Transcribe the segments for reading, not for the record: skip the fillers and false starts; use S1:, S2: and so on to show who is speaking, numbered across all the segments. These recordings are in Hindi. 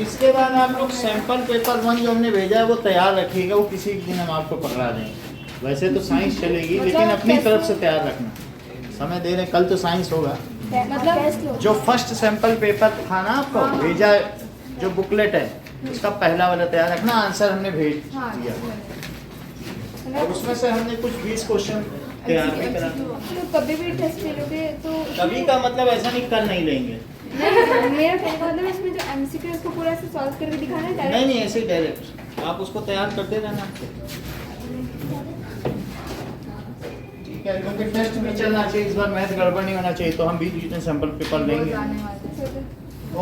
S1: इसके बाद आप लोग सैंपल पेपर 1 जो हमने भेजा है वो तैयार रखिएगा, वो किसी दिन हम आपको पकड़ा देंगे। वैसे तो साइंस चलेगी लेकिन अपनी तरफ से तैयार रखना, समय दे रहे, कल तो साइंस होगा।
S2: मतलब
S1: जो फर्स्ट सैंपल पेपर था ना आपको भेजा, जो बुकलेट है उसका पहला वाला तैयार रखना, आंसर हमने भेज दिया और उसमें से हमने कुछ 20 क्वेश्चन तैयार भी करा।
S2: तो कभी भी टेस्ट ले लोगे तो
S1: कभी का मतलब ऐसा नहीं कर नहीं लेंगे,
S2: मेरा कहने का मतलब इसमें जो एमसीक्यू है उसको पूरा ऐसे सॉल्व करके दिखाना है
S1: नहीं नहीं ऐसे डायरेक्ट आप उसको तैयार करते रहना। ठीक है, क्योंकि टेस्ट में चलना चाहिए, इस बार मैथ गड़बड़ नहीं होना चाहिए, तो हम भी जितने सैंपल पेपर लेंगे।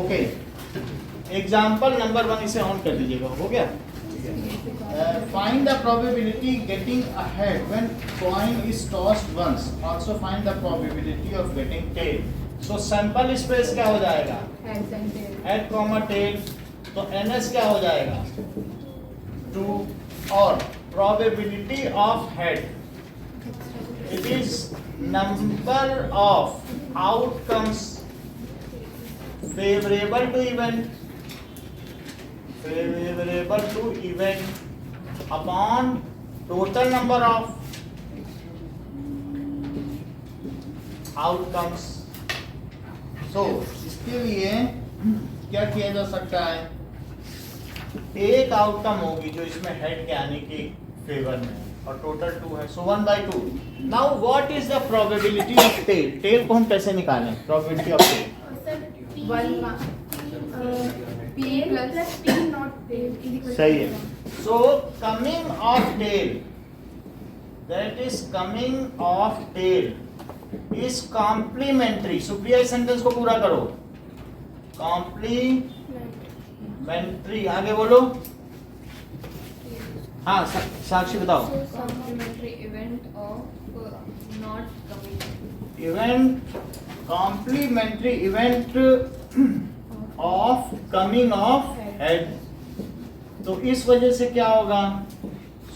S1: ओके, एग्जाम्पल नंबर 1 इसे ऑन कर दीजिएगा, हो गया। Find the probability getting ahead when coin is tossed once. Also find the probability of getting tail. So sample space क्या हो जाएगा? Head comma tail. तो NS क्या हो जाएगा? 2 और probability of head. It is number of outcomes favorable to event upon total number of outcomes. So इसके लिए क्या किया जा सकता है, एक आउटकम होगी जो इसमें हेड के आने की फेवर में और टोटल 2 है, so 1/2। Now what is the probability of tail? Tail को हम कैसे निकालें? Probability of tail
S2: 1 P plus P not tail
S1: सही है। So coming of tail, that is coming of tail is complementary. Supriya इस सेंटेंस को पूरा करो, कॉम्प्लीमेंट्री। आगे बोलो, हाँ साक्षी बताओ।
S2: Complementary event of not coming,
S1: event complementary event of coming of head. तो इस वजह से क्या होगा?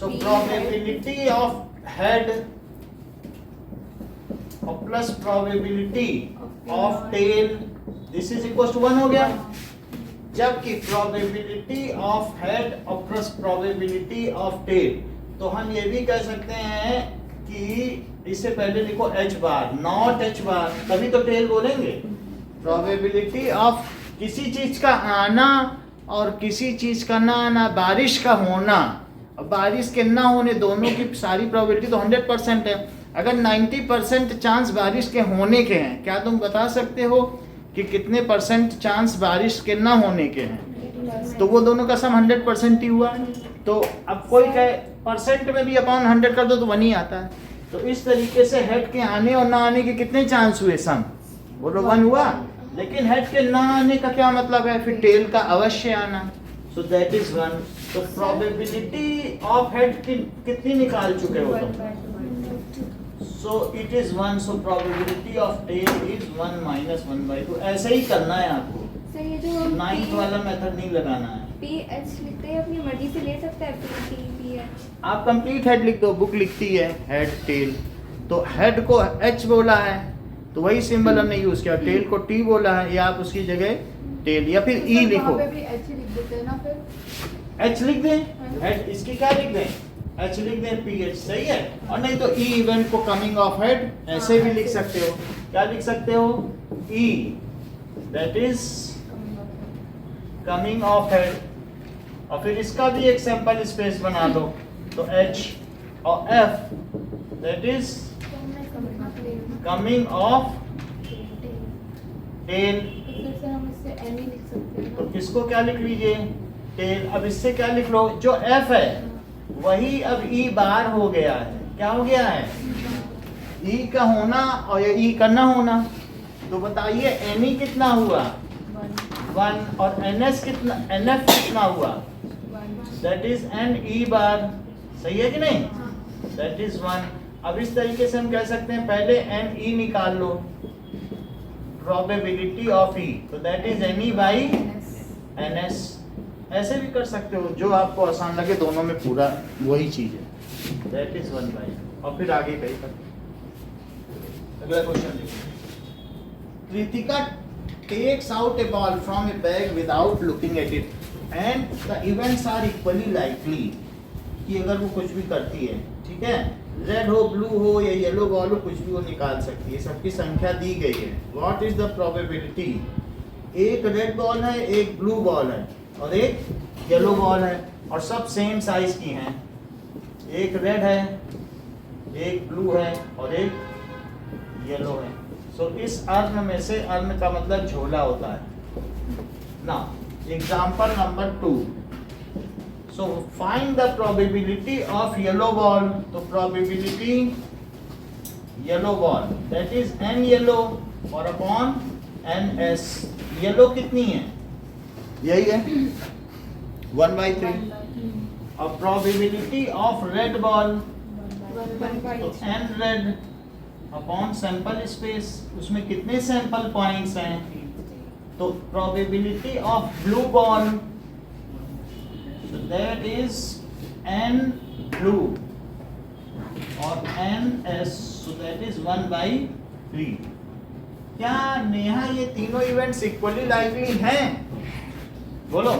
S1: सो प्रोबेबिलिटी ऑफ हेड और plus probability of tail, this is equal to 1 हो गया। जबकि प्रोबेबिलिटी ऑफ हेड और प्लस प्रोबेबिलिटी ऑफ टेल, तो हम ये भी कह सकते हैं कि इससे पहले लिखो h बार, नॉट h बार, तभी तो टेल बोलेंगे। प्रोबेबिलिटी ऑफ किसी चीज का आना और किसी चीज का ना आना, बारिश का होना और बारिश के ना होने, दोनों की सारी प्रोबेबिलिटी तो 100% है। अगर 90% चांस बारिश के होने के हैं, क्या तुम बता सकते हो कि कितने परसेंट चांस बारिश के ना होने के हैं? तो वो दोनों का सम 100% ही हुआ। तो अब कोई कहे परसेंट में भी अपॉन 100 कर दो तो 1 ही आता है। तो इस तरीके से हेड के आने और ना आने के कितने चांस हुए? सम, बोलो 1 हुआ। लेकिन हेड के ना आने का क्या मतलब है? फिर टेल का अवश्य आना, सो दैट इज 1। तो प्रोबेबिलिटी ऑफ हेड कितनी निकाल चुके हो तुम? So it is 1, so probability of tail is 1 minus 1/2। ऐसे ही करना है आपको,
S2: सर ये जो
S1: 9th वाला मेथड नहीं लगाना है।
S2: PH लिखते हैं अपनी मर्जी से ले सकते हैं, PH
S1: आप कंप्लीट हेड लिख दो, बुक लिखती है हेड टेल, तो हेड को H बोला है तो वही सिंबल हमने यूज किया, टेल को T बोला है, या आप उसकी जगह टेल या फिर E लिखो।
S2: भी H लिख देते हैं ना, फिर
S1: H लिख दें, हेड इसकी क्या लिख दें? H लिख दें, PH सही है। और नहीं तो E इवेंट को कमिंग ऑफ हेड ऐसे भी लिख सकते हो। क्या लिख सकते हो? E that is coming of head, और फिर इसका भी एक सैंपल स्पेस बना दो, तो H और F that is coming of tail.
S2: फिर से हम इससे N ही लिख सकते हैं
S1: तो
S2: ना।
S1: इसको क्या लिख लीजिए? टेल। अब इससे क्या लिख लो? जो F है वही अब E बार हो गया है। क्या हो गया है? E का होना और ये E का ना होना। तो बताइए Ne कितना हुआ? 1। और NS कितना, NF कितना हुआ? दैट इज Ne बार, सही है कि नहीं? That is 1। अब इस तरीके से हम कह सकते हैं, पहले Ne निकाल लो, प्रोबेबिलिटी ऑफ E, तो that is Ne by NS। ऐसे भी कर सकते हो, जो आपको आसान लगे, दोनों में पूरा वही चीज है, दैट इज 1/। और फिर आगे कहीं पर अगला क्वेश्चन देखिए। Kritika takes out a ball from a bag without looking at it and the events are equally likely कि अगर वो कुछ भी करती है, ठीक है, रेड हो, ब्लू हो या येलो बॉल हो, कुछ भी वो निकाल सकती है, सबकी संख्या दी गई है. What is the probability? एक रेड बॉल है, एक ब्लू बॉल है और एक येलो बॉल है और सब सेम साइज की हैं. एक रेड है, एक ब्लू है और एक येलो है. सो इस अर्न में से, अर्न का मतलब झोला होता है ना. Example number 2. So find the probability of yellow ball. तो probability yellow ball that is n yellow और अपॉन एन एस. येलो कितनी है? यही है 1/3. और प्रोबेबिलिटी ऑफ रेड बॉल तो n red upon sample space. उसमें कितने सैंपल पॉइंट्स हैं? तो probability of blue ball so that is n blue और n s so that is 1/3. क्या नेहा ये तीनों इवेंट्स इक्वली लाइवली हैं? बोलो.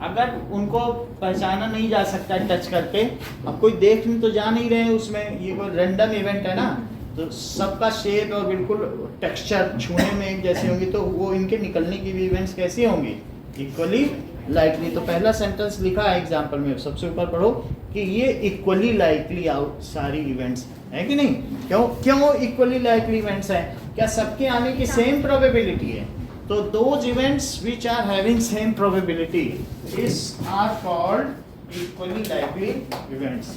S1: अगर उनको पहचाना नहीं जा सकता टच करके, अब कोई देख तो जा नहीं रहे हैं उसमें, ये कोई रैंडम इवेंट है ना, तो सबका शेप और बिल्कुल टेक्सचर छूने में एक जैसे होंगे, तो वो इनके निकलने की भी इवेंट्स कैसी होंगी? Equally likely. तो पहला सेंटेंस लिखा है एग्जाम्पल में, सबसे ऊपर पढ़ो कि ये इक्वली लाइकली आउट सारी इवेंट्स है कि नहीं. क्यों इक्वली लाइकली इवेंट्स हैं? क्या सबके आने की सेम प्रोबेबिलिटी है? तो those events which are having same probability is are called equally likely events.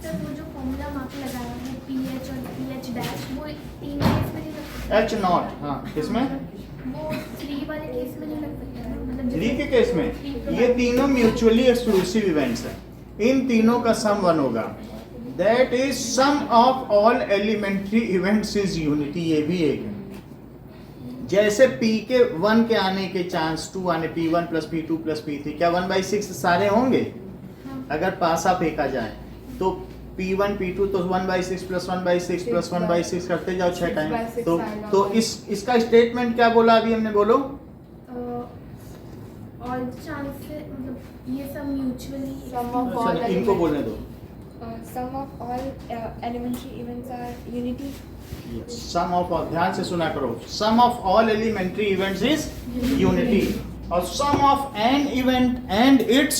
S3: Sir वो जो फॉर्मूला वहाँ पे लगाया है पीएच और पीएच डैश, वो तीन केस में नहीं लग सकता?
S1: H not. हाँ, किसमें?
S3: वो 3 वाले केस में नहीं लग सकता ना? मतलब
S1: 3 के केस में ये तीनों म्यूचुअली एक्सक्लूसिव इवेंट्स हैं. इन तीनों का सम 1 होगा. That is sum of all elementary events is unity. ये भी एक है. जैसे p के 1 के आने के चांस 2 आने, p1 plus p2 plus p3, क्या 1/6 सारे होंगे? अगर पासा फेंका जाए तो p1 p2 तो 1/6 प्लस 1/6 प्लस 1/6 करते जाओ 6 टाइम. तो इसका स्टेटमेंट क्या बोला अभी हमने? बोलो.
S3: ऑल चांसेस, मतलब ये सब म्यूचुअली
S2: Sum of all
S1: चलो, इनको बोलने दो.
S2: sum of all elementary events are unity.
S1: Sum of, ध्यान से सुना करो, sum of all elementary events is unity और sum of n event and its,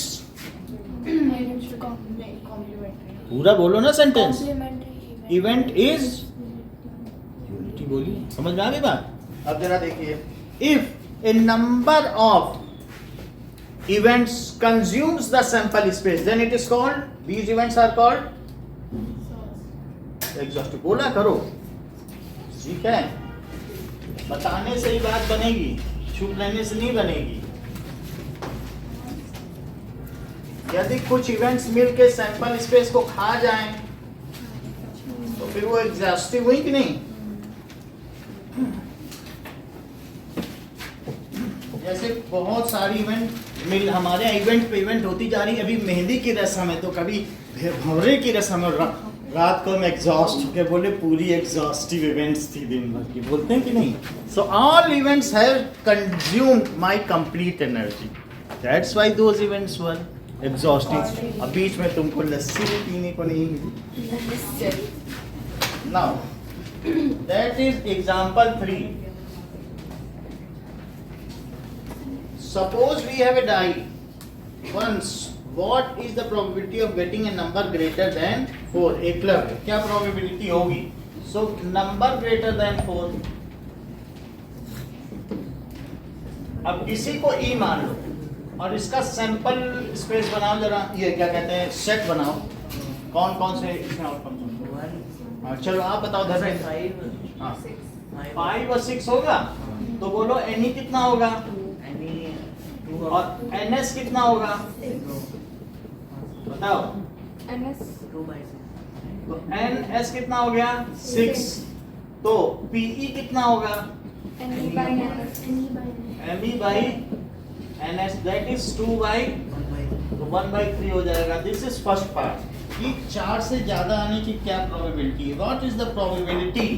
S1: पूरा बोलो ना सेंटेंस, इवेंट इज यूनिटी. बोलिए, समझ में आ गई बात? अब जरा देखिए, if a number of events consumes the sample space then it is called, these events are called exhaustive. बोला करो, ठीक है? बताने से ही बात बनेगी, छुप लेने से नहीं बनेगी. यदि कुछ इवेंट्स मिलके सैंपल स्पेस को खा जाएं तो फिर वो एग्जॉस्टिव हुई कि नहीं? जैसे बहुत सारी इवेंट हमारे इवेंट पे इवेंट होती जा रही है. अभी मेहंदी की रस्म है तो कभी भंवरे की रस्म है, रात को हम एग्जॉस्ट होके बोले पूरी एग्जॉस्टिव इवेंट्स थी दिन भर की, बोलते हैं कि नहीं? So all events have consumed my complete energy, that's why those events were exhaustive. अब बीच में तुमको लस्सी भी पीने को नहीं मिली. Now that is example 3. Suppose we have a die. Once, what is the probability of getting a number greater than 4? एक क्लब है, क्या probability होगी? So number greater than 4. अब इसी को E मान लो और इसका सैंपल स्पेस बनाओ जरा, ये क्या कहते हैं, सेट बनाओ. कौन कौन से इसमें आउटकम? चलो आप बताओ धर्मेंद्र. हाँ, 5 और 6 होगा. तो बोलो NE कितना होगा और NS कितना होगा? बताओ.
S2: NS
S1: तो NS कितना हो गया? 6. तो PE कितना होगा?
S2: NE by NS.
S3: NE by NS.
S1: ME by NS that is 2 by तो 1/3 हो जाएगा. दिस इज फर्स्ट पार्ट कि 4 से ज्यादा आने की क्या प्रोबेबिलिटी है. What is the probability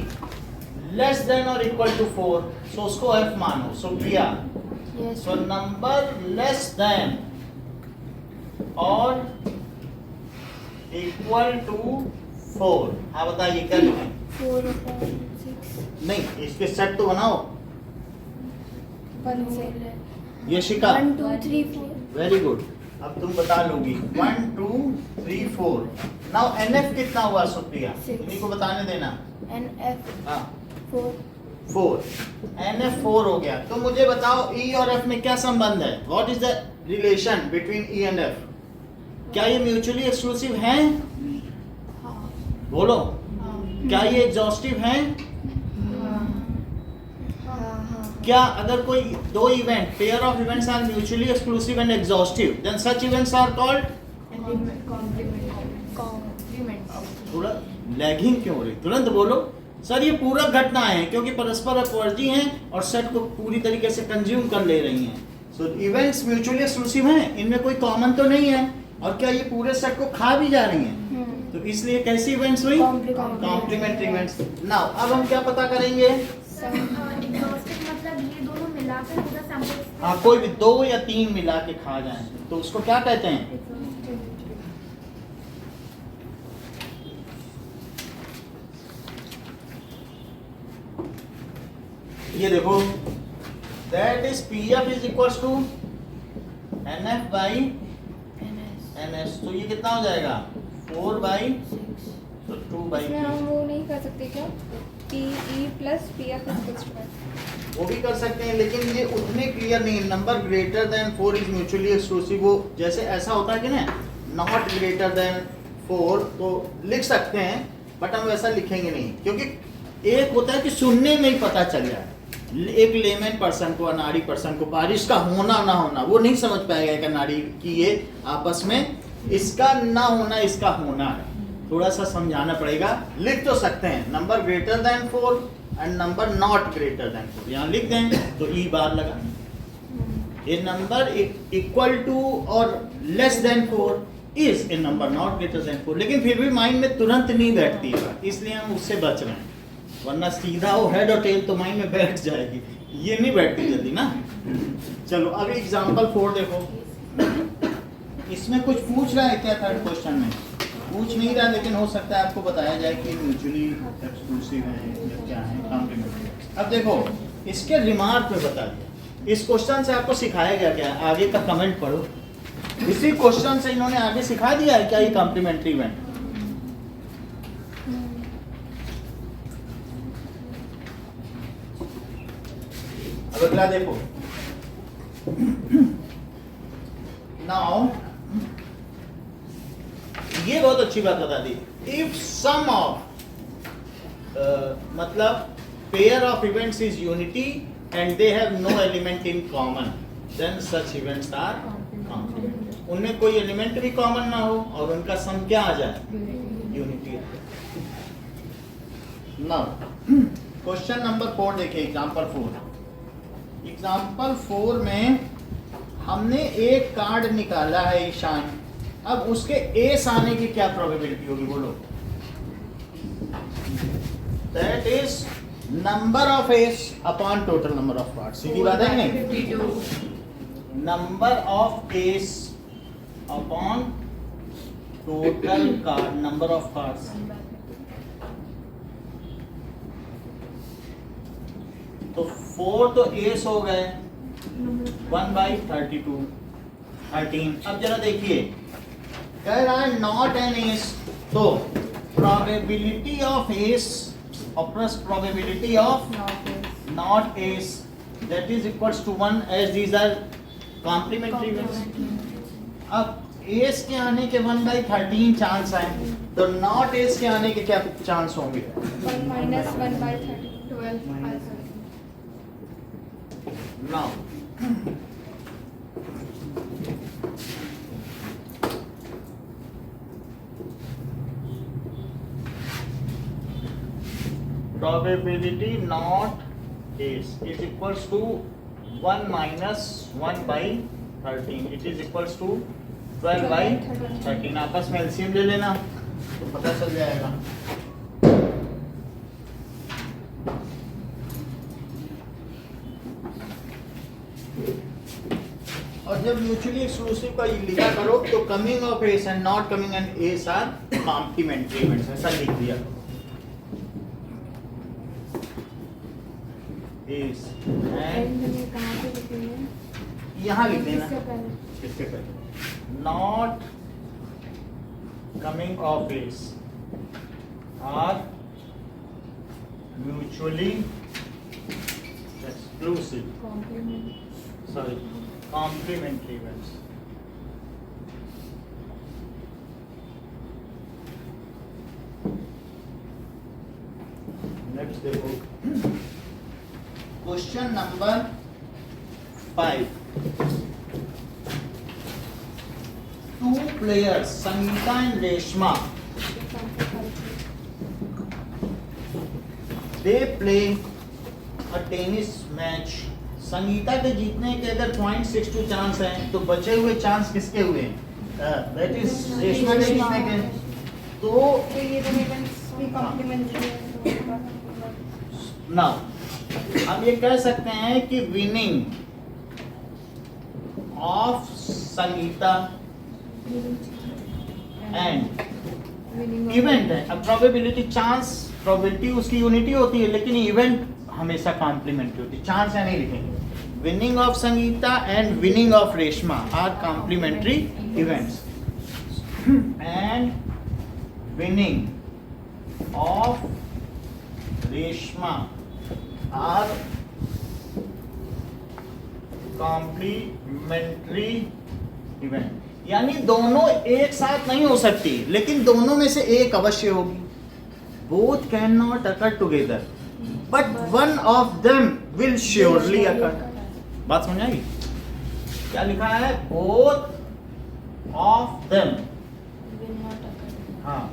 S1: less than और इक्वल टू 4. सो उसको F मानो. सो प्रिया,
S3: Yes.
S1: So number less than और इक्वल टू 4. हाँ बताइए क्या लिखें.
S3: 4/6.
S1: नहीं, इसके सेट तो बनाओ.
S2: 1 से
S1: यशिका
S3: 1 2 3 4.
S1: Very good. अब तुम बता लोगी 1 2 3 4. नाउ NF कितना हुआ सुप्रिया?
S3: 6.
S1: इन्हीं को बताने देना.
S3: NF
S1: हाँ
S3: 4.
S1: 4. NF 4 हो गया. तो मुझे बताओ E और F में क्या संबंध है. What is the relation between E and F? क्या ये म्यूचुअली एक्सक्लूसिव हैं? बोलो. क्या ये एग्जॉस्टिव हैं? क्या अगर कोई दो event pair of events are mutually exclusive and exhaustive then such events are called. थोड़ा लैगिंग क्यों हो रही. तुरंत बोलो. सर ये पूरा घटनाएं हैं क्योंकि परस्पर अपवर्जी हैं और सेट को पूरी तरीके से कंज्यूम कर ले रही हैं. सो इवेंट्स म्यूचुअली एक्सक्लूसिव हैं. इनमें कोई कॉमन तो नहीं है और क्या ये पूरे सेट को खा भी जा रही हैं. तो इसलिए कैसी इवेंट्स हुई. Complementary events. नाउ अब हम क्या पता करेंगे.
S3: एग्जॉस्टिव मतलब ये दोनों मिलाकर पूरा सैंपल.
S1: हाँ कोई भी 2 या 3 मिला के खा जाए तो उसको क्या कहते हैं. ये देखो that is PF is equals to NF by NS. तो ये कितना हो जाएगा 4 बाई तो 2 बाई
S2: इसमें हम वो नहीं कर सकते क्या PE plus PF is equal to 1.
S1: वो भी कर सकते हैं लेकिन ये उतने क्लियर नहीं. Number greater than 4 is mutually exclusive. वो जैसे ऐसा होता है कि ना नॉट ग्रेटर देन 4 तो लिख सकते हैं बट हम वैसा लिखेंगे नहीं क्योंकि एक होता है कि सुनने में ही पता चल जाए. एक लेमन पर्सन को अनाड़ी पर्सन को बारिश का होना ना होना वो नहीं समझ पाएगा एक अनाड़ी की ये आपस में इसका ना होना इसका होना है. थोड़ा सा समझाना पड़ेगा. लिख तो सकते हैं number greater than 4 and number not greater than 4. यहाँ लिख दें तो ई बार लगा. ए नंबर इक्वल टू और less than 4 is a number not greater than 4. लेकिन फिर भी माइंड में तुरंत नहीं बैठती है इसलिए हम उससे बच रहे हैं. वरना सीधा वो हेड और टेल तो माइंड में बैठ जाएगी. ये नहीं बैठती जल्दी ना. चलो अभी एग्जांपल 4 देखो. इसमें कुछ पूछ रहा है क्या थर्ड क्वेश्चन में. पूछ नहीं रहा लेकिन हो सकता है आपको बताया जाए कि म्यूचुअली एक्सक्लूसिव है या क्या है कॉम्प्लीमेंट्री. अब देखो इसके रिमार्क में बता दिया. इस क्वेश्चन से आपको सिखाया गया क्या है. आगे का कमेंट पढ़ो. इसी क्वेश्चन से इन्होंने आगे सिखा दिया है क्या ये कॉम्प्लीमेंट्री इवेंट. अब अगला देखो. नाउ ये बहुत अच्छी बात बता दी. इफ सम ऑफ मतलब pair of events is unity and they have no element in common then such events are complementary. उनमें कोई एलिमेंट भी कॉमन ना हो और उनका सम क्या आ जाए यूनिटी. नाउ क्वेश्चन नंबर 4 देखिए. एग्जांपल 4. एग्जांपल 4 में हमने एक कार्ड निकाला है ईशान. अब उसके एस आने की क्या प्रोबेबिलिटी होगी बोलो. That is number of ace upon total number of card. सीधी बात है नहीं. Number of ace upon total card number of cards. तो 4 तो एस हो गए 1/32 13. अब जरा देखिए कह रहा है नॉट एन एस. तो प्रोबेबिलिटी ऑफ एस और plus probability of not S that is equals to 1 as these are complementary events. अब एस के आने के 1/13 चांस आए तो नॉट एस के आने के क्या चांस होंगे.
S2: 1 minus 1/13 12.
S1: Now probability not days is equals to 1 minus 1 by 13. It is equals to 12 by 13. आपस में एलसीएम ले लेना तो पता चल जाएगा. और जब म्यूचुअली एक्सक्लूसिव का लिखा करो तो coming of S and not coming and S are complementary events, ऐसा लिख दिया. एस एंड
S2: कहाँ पे लिखेंगे?
S1: यहाँ लिख देना.
S2: इससे पहले
S1: इसके पहले not coming of S are mutually exclusive,
S2: complement.
S1: sorry, complementary events. Next देखो question number 5. 2 players Sangeeta and Reshma, they play a tennis match. Sangeeta के जीतने के अगर 0.62 चांस हैं तो बचे हुए चांस किसके हुए हैं? दैट इज रेशमा के जीतने के. तो
S2: ये तो इवेंट्स भी कॉम्प्लीमेंट्री है.
S1: नाउ हम ये कह सकते हैं कि winning of Sangeeta and event है. अब प्रोबेबिलिटी चांस, प्रोबेबिलिटी उसकी यूनिटी होती है लेकिन इवेंट हमेशा कॉम्प्लीमेंट्री होती है. चांस है नहीं लिखेंगे. Winning of Sangeeta and winning of Reshma are complementary events and winning of Reshma are complementary event. यानी दोनों एक साथ नहीं हो सकती लेकिन दोनों में से एक अवश्य होगी. Both can not occur together but one of them will surely occur. बात समझ आएगी? क्या लिखा है? बोथ ऑफ देम हाँ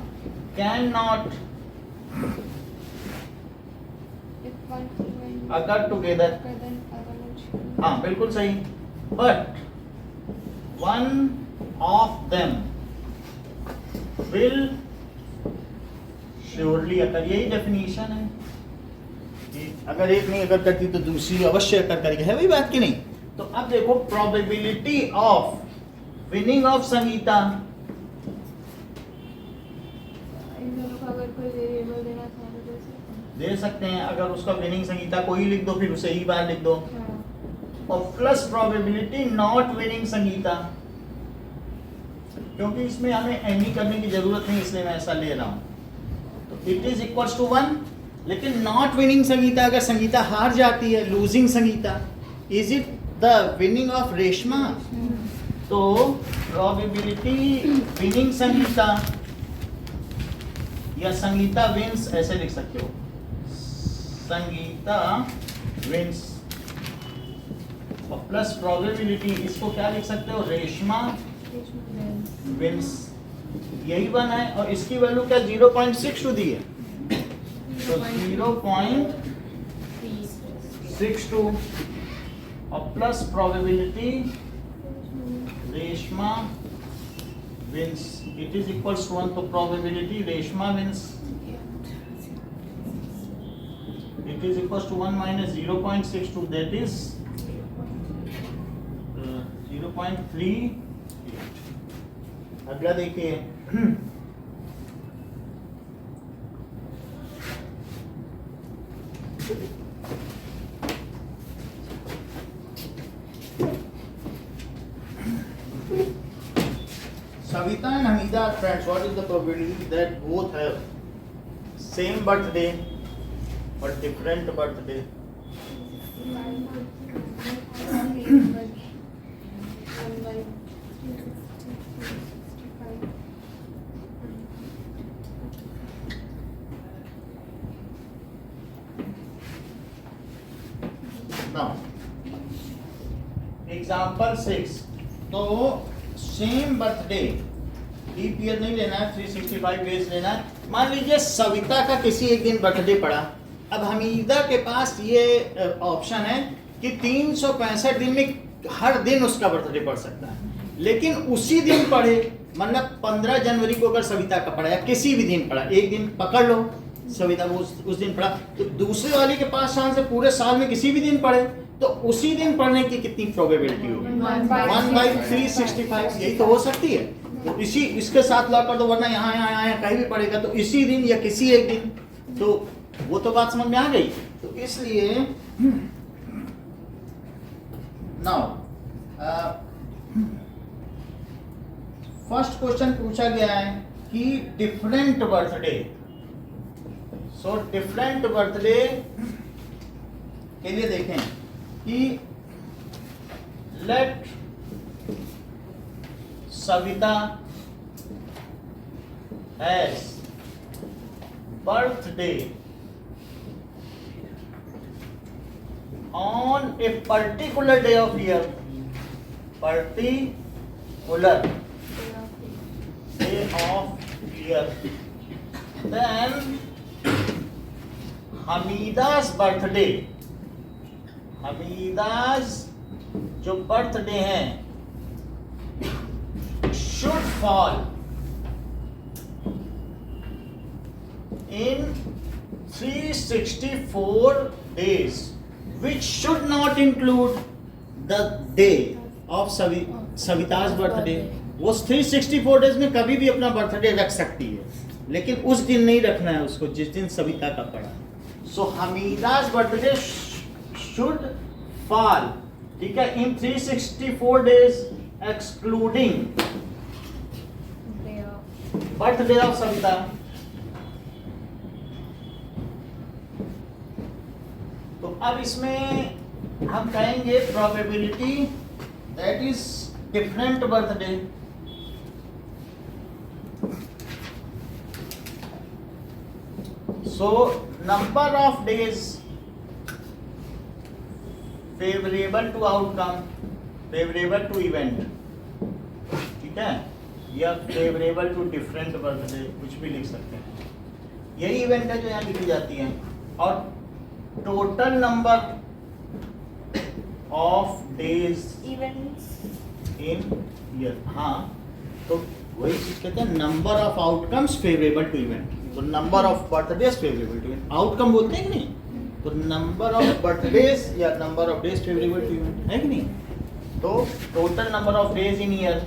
S1: कैन नॉट अकर टुगेदर. हाँ बिल्कुल सही. But one of them will surely occur. यही डेफिनेशन है कि अगर एक नहीं अगर करती तो दूसरी अवश्य अकर करेगी. है वही बात की नहीं? तो अब देखो probability of winning of Sangeeta,
S2: इन दोनों का अगर कोई वेरिएबल देना था तो
S1: दे सकते हैं. अगर उसका विनिंग संगीता को ही लिख दो फिर उसे ही बार लिख दो.
S2: हाँ.
S1: और plus probability not winning Sangeeta, क्योंकि इसमें हमें एनी करने की जरूरत नहीं इसलिए मैं ऐसा ले रहा हूं. तो इट इज इक्वल्स टू 1. लेकिन नॉट विनिंग संगीता, अगर संगीता हार जाती है, losing Sangeeta, is it the winning of Reshma? तो प्रोबेबिलिटी विनिंग संगीता या संगीता विंस ऐसे लिख सकते हो. संगीता विंस और प्लस प्रोबेबिलिटी इसको क्या लिख सकते हो? रेशमा विंस. यही 1 है और इसकी वैल्यू क्या 0.62 दी है तो 0.62 और plus probability Reshma wins it is equals to 1. तो probability Reshma wins it is equals to 1 minus 0.62 that is 0.38. अगला देखिए Savita and Hamida are friends. What is the probability that both have same birthday but different birthday? Now, example 6. तो सेम बर्थडे, लीप ईयर नहीं लेना है, 365 डेज लेना है. मान लीजिए सविता का किसी एक दिन बर्थडे पड़ा अब हमीदा के पास ये ऑप्शन है कि 365 दिन में हर दिन उसका बर्थडे पड़ सकता है, लेकिन उसी दिन पढ़े, मतलब 15 जनवरी को अगर सविता का पड़ा या किसी भी दिन पड़ा, एक दिन पकड़ लो सविता वो उस दिन पढ़ा, तो दूसरे वाले के पास चांस है पूरे साल में किसी भी दिन पढ़े, तो उसी दिन पढ़ने की कितनी प्रोबेबिलिटी होगी? 1/365। यही तो हो सकती है। तो इसी इसके साथ लॉक कर दो, वरना यहाँ कहीं भी पढ़ेगा तो इसी दिन या किसी एक दिन, तो वो तो बात समझ में आ गई। तो इसलिए नाउ फर्स्ट क्वेश्चन पूछा गया है कि different birthday, so different birthday के लिए देखें कि let Savita has birthday on a particular day of year, particular day of year, then हमीदा's birthday, हमीदा's जो बर्थडे है should fall in 364 days, which should not include the day of सविता's birthday. वो 364 डेज में कभी भी अपना बर्थडे रख सकती है, लेकिन उस दिन नहीं रखना है उसको जिस दिन सविता का पड़ा। सो हमीदा's birthday should fall, ठीक है, in 364 days excluding birthday of Savita. तो अब इसमें हम कहेंगे probability that is different birthday, so number of days favourable to outcome, favourable to event, ठीक है, या फेवरेबल टू डिफरेंट बर्थडे, कुछ भी लिख सकते हैं। यही इवेंट है जो यहाँ लिखी जाती है। और total number of days
S2: events
S1: in year, हाँ, तो वही चीज कहते हैं number of outcomes favourable to event. तो number of birthdays favourable to event, outcome बोलते हैं कि नहीं, तो नंबर ऑफ बर्थडेज या number of days favourable to event है कि नहीं। तो total number of days in year,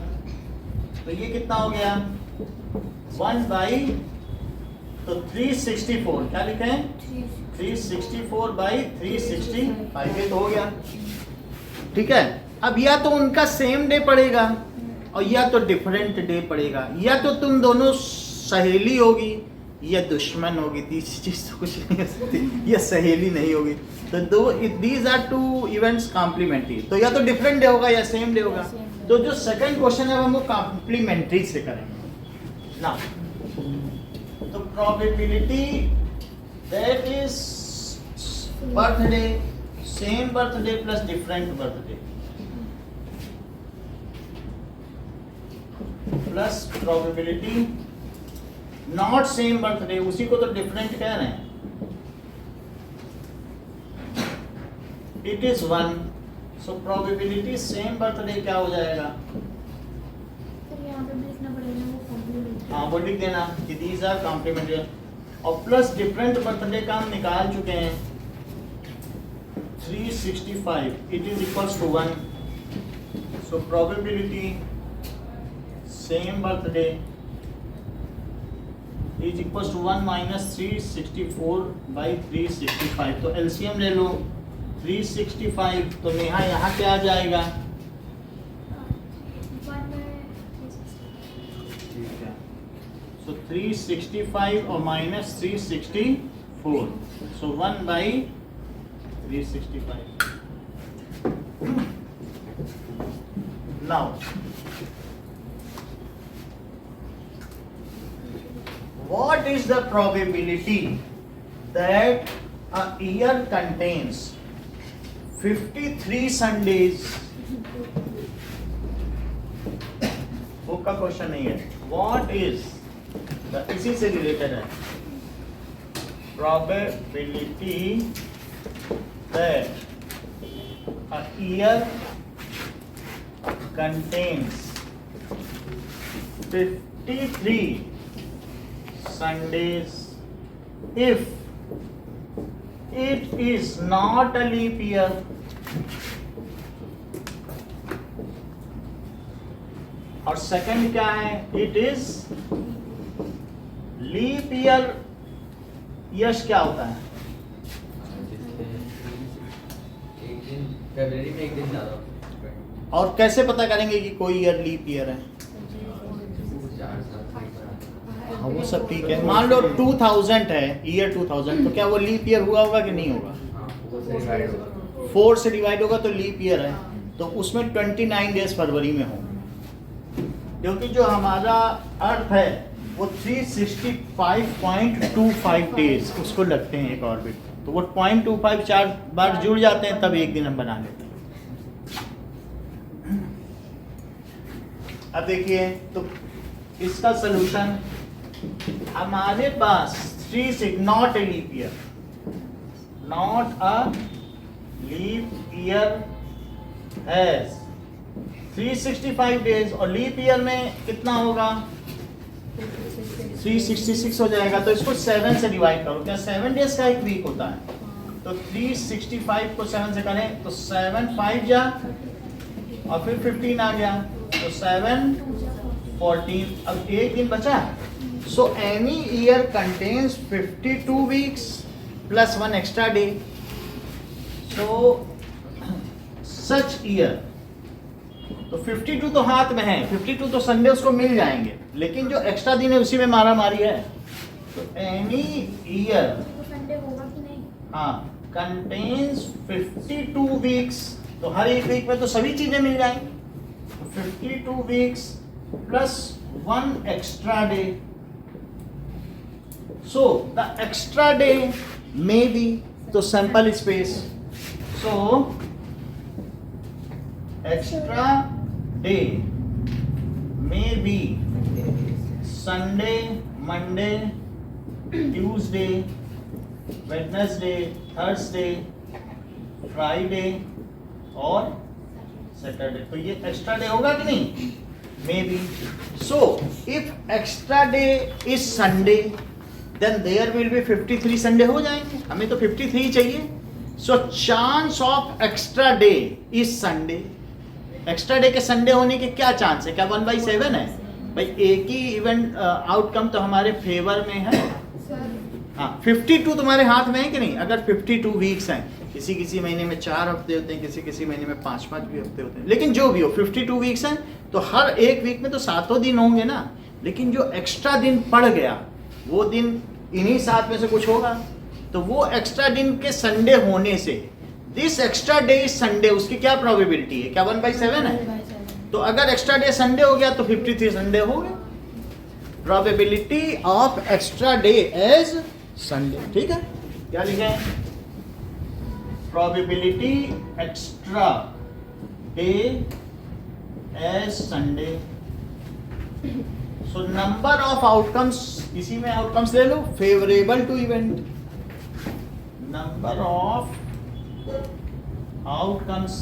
S1: तो ये कितना हो गया 1 तो 364, क्या लिखे हैं 364/365, ये तो हो गया, ठीक है। अब या तो उनका सेम डे पड़ेगा और या तो डिफरेंट डे पड़ेगा, या तो तुम दोनों सहेली होगी या दुश्मन होगी, तीसरी चीज तो कुछ नहीं हो सकती, या सहेली नहीं होगी। तो दो these are two events complementary, तो या तो डिफरेंट डे होगा या सेम डे होगा। तो जो सेकंड क्वेश्चन है हम वो कॉम्प्लीमेंट्री से करेंगे ना। तो probability that is birthday, same birthday plus different birthday, plus probability not same birthday, उसी को तो डिफरेंट कह रहे हैं, it is 1। So probability same birthday क्या हो जाएगा,
S3: फिर यहाँ पे भी लिखना पड़ेगा वो कॉम्प्लीमेंट्री।
S1: हाँ वो लिख देना कि दीज आर कॉम्प्लीमेंट्री, और प्लस डिफरेंट बर्थडे का हम निकाल चुके हैं 365, it is equals to 1। So probability same birthday is equals to 1 - 364/365। तो एलसीएम ले लो 365, तो नेहा यहाँ क्या आ जाएगा, ठीक है, सो 365 और -364, सो 1/365। Now what is the probability that a year contains 53 Sundays? Book का क्वेश्चन नहीं है, what is the, इसी से रिलेटेड है, probability that a year contains 53 Sundays if it is not a leap year. और सेकंड क्या है? It is leap year. Yash क्या होता है?
S4: एक दिन फरवरी में एक दिन ज्यादा।
S1: और कैसे पता करेंगे कि कोई ईयर लीप ईयर है?
S4: 4 साल से एक बार।
S1: हाँ, वो सब ठीक है। मान लो 2000 है, ईयर 2000, तो क्या वो लीप ईयर हुआ होगा कि नहीं होगा?
S4: हाँ, वो से डिवाइड होगा।
S1: 4 से डिवाइड होगा तो लीप ईयर है, तो उसमें 29 डेज फरवरी में होंगे, क्योंकि जो हमारा अर्थ है वो 365.25 डेज उसको लगते हैं एक ऑर्बिट, तो वो 0.25 4 बार जुड़ जाते हैं, तब एक दिन हम बना लेते हैं। अब देखिए, तो इसका सलूशन हमारे पास 3 not a leap year, not a leap year has 365 days, और लीप ईयर में कितना होगा? 366 हो जाएगा। तो इसको 7 से डिवाइड करो। क्या 7 डेज का एक वीक होता है? तो 365 को 7 से करें तो 7 5 जा और फिर 15 आ गया, तो 7 14। अब एक दिन बचा। So any year contains 52 weeks plus 1 extra day. So such year, तो 52 तो हाथ में है, 52 तो संडे उसको मिल जाएंगे, लेकिन जो एक्स्ट्रा दिन है उसी में मारा मारी है। तो एनी ईयर
S3: संडे होगा कि नहीं?
S1: हाँ कंटेन्स 52 वीक्स, तो हर एक वीक में तो सभी चीजें मिल जाएंगी। तो 52 weeks plus 1 extra day. So the extra day may be, तो sample space, so extra day may be Sunday, Monday, Tuesday, Wednesday, Thursday, Friday और Saturday। तो ये एक्स्ट्रा डे होगा कि नहीं? Maybe. So if extra day is Sunday then there will be 53 Sunday हो जाएंगे। हमें तो 53 चाहिए। So chance of extra day is Sunday. Extra day के संडे होने के क्या चांस है? क्या 1/7 है? भाई एक ही इवेंट आउटकम तो हमारे फेवर में है। हाँ 52 तुम्हारे हाथ में है कि नहीं? अगर 52 वीक्स हैं, किसी किसी महीने में 4 हफ्ते होते हैं, किसी किसी महीने में 5-5 भी हफ्ते होते हैं, लेकिन जो भी हो 52 वीक्स हैं, तो हर एक वीक में तो 7 दिन होंगे ना। लेकिन जो एक्स्ट्रा दिन पड़ गया वो दिन इन्हीं 7 में से कुछ होगा, तो वो एक्स्ट्रा दिन के संडे होने से this extra day is Sunday, उसकी क्या प्रोबेबिलिटी है? क्या 1/7 है? तो अगर एक्स्ट्रा डे संडे हो गया तो 53 संडे हो गए। Probability of extra day as Sunday. ठीक है, क्या लिखे? Probability extra day as Sunday. So number of outcomes, इसी में आउटकम्स ले लो, favourable to event, number of outcomes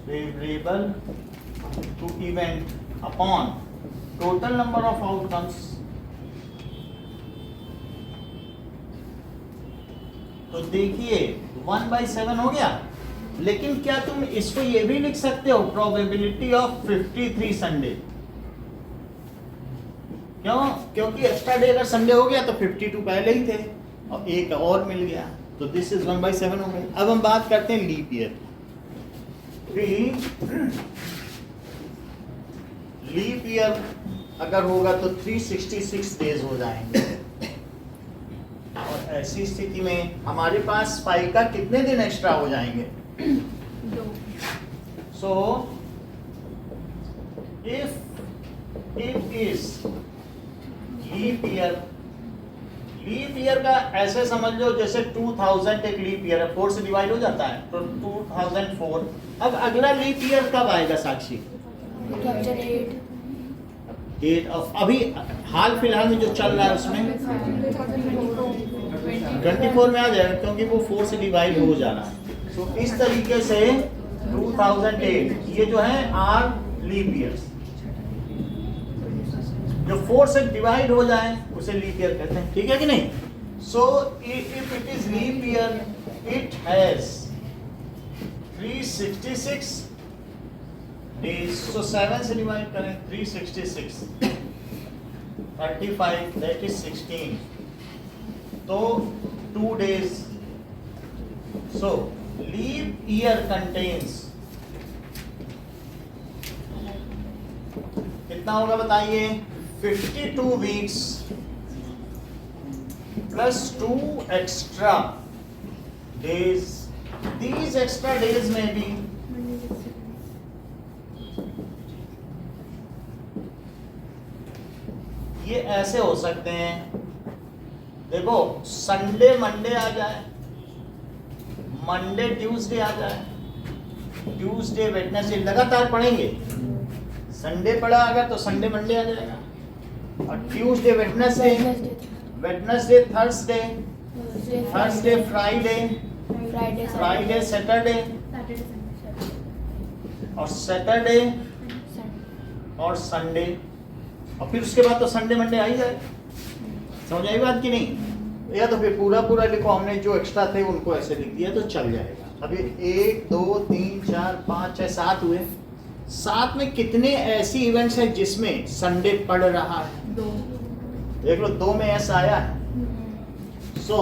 S1: favorable to event upon total number of outcomes। तो देखिए 1/7 हो गया, लेकिन क्या तुम इसको ये भी लिख सकते हो प्रोबेबिलिटी ऑफ 53 संडे? क्यों? क्योंकि एक्स्ट्रा डे अगर संडे हो गया तो 52 पहले ही थे और एक और मिल गया, तो दिस इज 1/7 हो गई। अब हम बात करते हैं लीप ईयर। लीप ईयर अगर होगा तो 366 डेज हो जाएंगे, और ऐसी स्थिति में हमारे पास पाई का कितने दिन एक्स्ट्रा हो जाएंगे?
S2: 2।
S1: So if it is leap year, leap year का ऐसे समझ लो जैसे 2000 एक लीप ईयर है, 4 से डिवाइड हो जाता है, तो 2004। अब अगला लीप ईयर कब आएगा साक्षी? डेट ऑफ, अभी हाल फिलहाल में जो चल रहा है उसमें 24 में आ जाएगा क्योंकि वो 4 से डिवाइड हो जा रहा है। तो इस तरीके से 2008 ये जो है आर लीप ईयर्स, जो 4 से डिवाइड हो जाए उसे लीप ईयर कहते हैं, ठीक है कि नहीं। So if it is leap year it has 366 days. So 7 से डिवाइड करें 366 35 दैट इज 16, तो 2 days. So leap year contains कितना होगा बताइए, 52 weeks plus 2 extra days. These extra days may be ये ऐसे हो सकते हैं, देखो संडे मंडे आ जाए, मंडे ट्यूसडे आ जाए, ट्यूसडे वेडनेसडे लगातार पढ़ेंगे। संडे पढ़ा अगर तो संडे मंडे आ जाएगा, और Tuesday Wednesday, Wednesday Thursday, Thursday Friday, Friday Saturday, और सैटरडे और संडे, और फिर उसके बाद तो संडे मंडे आ ही जाए। समझ आई बात कि नहीं। या तो फिर पूरा पूरा लिखो, हमने जो एक्स्ट्रा थे उनको ऐसे लिख दिया तो चल जाएगा। अभी 1 2 3 4 5 6 7 हुए। 7 में कितने ऐसी इवेंट्स हैं जिसमें संडे पड़ रहा है?
S2: 2।
S1: देख लो 2 में ऐसा आया है। So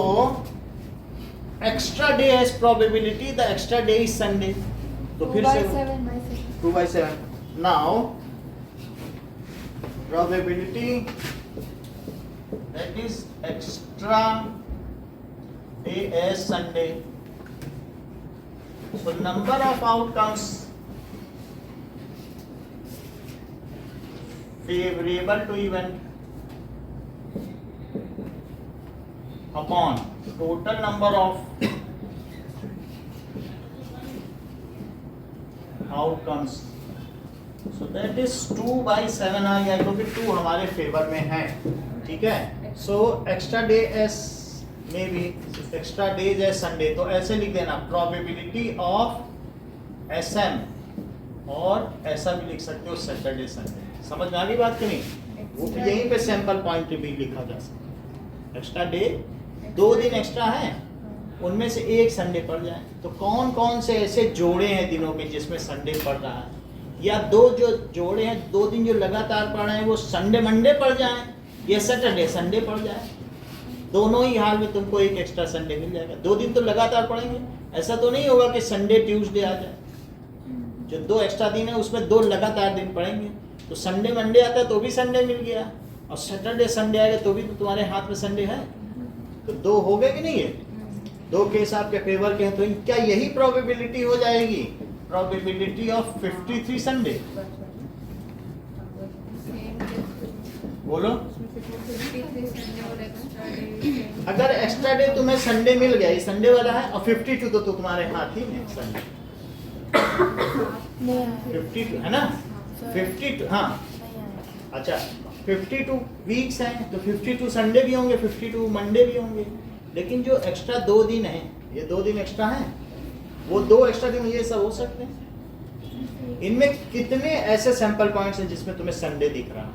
S1: extra day has probability, the extra day is Sunday. तो फिर से 2/7। Now probability that is extra day as Sunday. So number of outcomes favorable to event upon total number of outcomes. So that is 2/7 आ गया क्योंकि 2 हमारे फेवर में है, ठीक है। सो एक्स्ट्रा डे एस में भी एक्स्ट्रा डेज एस संडे, तो ऐसे लिख देना प्रोबेबिलिटी ऑफ एसएम, और ऐसा भी लिख सकते हो सैटरडे संडे। समझ में आ गई बात कि नहीं। वो यहीं पे सैंपल पॉइंट भी लिखा जा सकता है। एक्स्ट्रा डे 2 दिन एक्स्ट्रा है, उनमें से एक संडे पड़ जाए, तो कौन कौन से ऐसे जोड़े हैं दिनों के जिसमें संडे पड़ रहा है, या 2 जो जोड़े हैं 2 दिन जो लगातार पड़ रहे हैं वो संडे मंडे पड़ जाए या सैटरडे संडे पड़ जाए। दोनों ही हाल में तुमको एक एक्स्ट्रा संडे मिल जाएगा। 2 दिन तो लगातार पढ़ेंगे, ऐसा तो नहीं होगा कि संडे ट्यूसडे आ जाए। जो 2 एक्स्ट्रा दिन है उसमें 2 लगातार दिन पढ़ेंगे, तो संडे मंडे आता है तो भी संडे मिल गया, और सैटरडे संडे आएगा तो भी तो तुम्हारे हाथ में संडे है। तो 2 हो गए कि नहीं है, 2 केस आपके फेवर के हैं। तो क्या यही प्रोबेबिलिटी हो जाएगी, प्रोबेबिलिटी ऑफ 53 संडे? बोलो। अगर एक्स्ट्रा डे तुम्हें संडे मिल गया, ये संडे वाला है, और 52 तो तुम्हारे हाथ ही में संडे 52 है ना, 52 हाँ अच्छा 52 वीक्स हैं तो 52 संडे भी होंगे, 52 मंडे भी होंगे। लेकिन जो एक्स्ट्रा 2 दिन हैं, ये 2 दिन एक्स्ट्रा हैं, वो 2 एक्स्ट्रा दिन ये सब हो सकते हैं। इनमें कितने ऐसे सैंपल पॉइंट्स हैं जिसमें तुम्हें संडे दिख रहा है?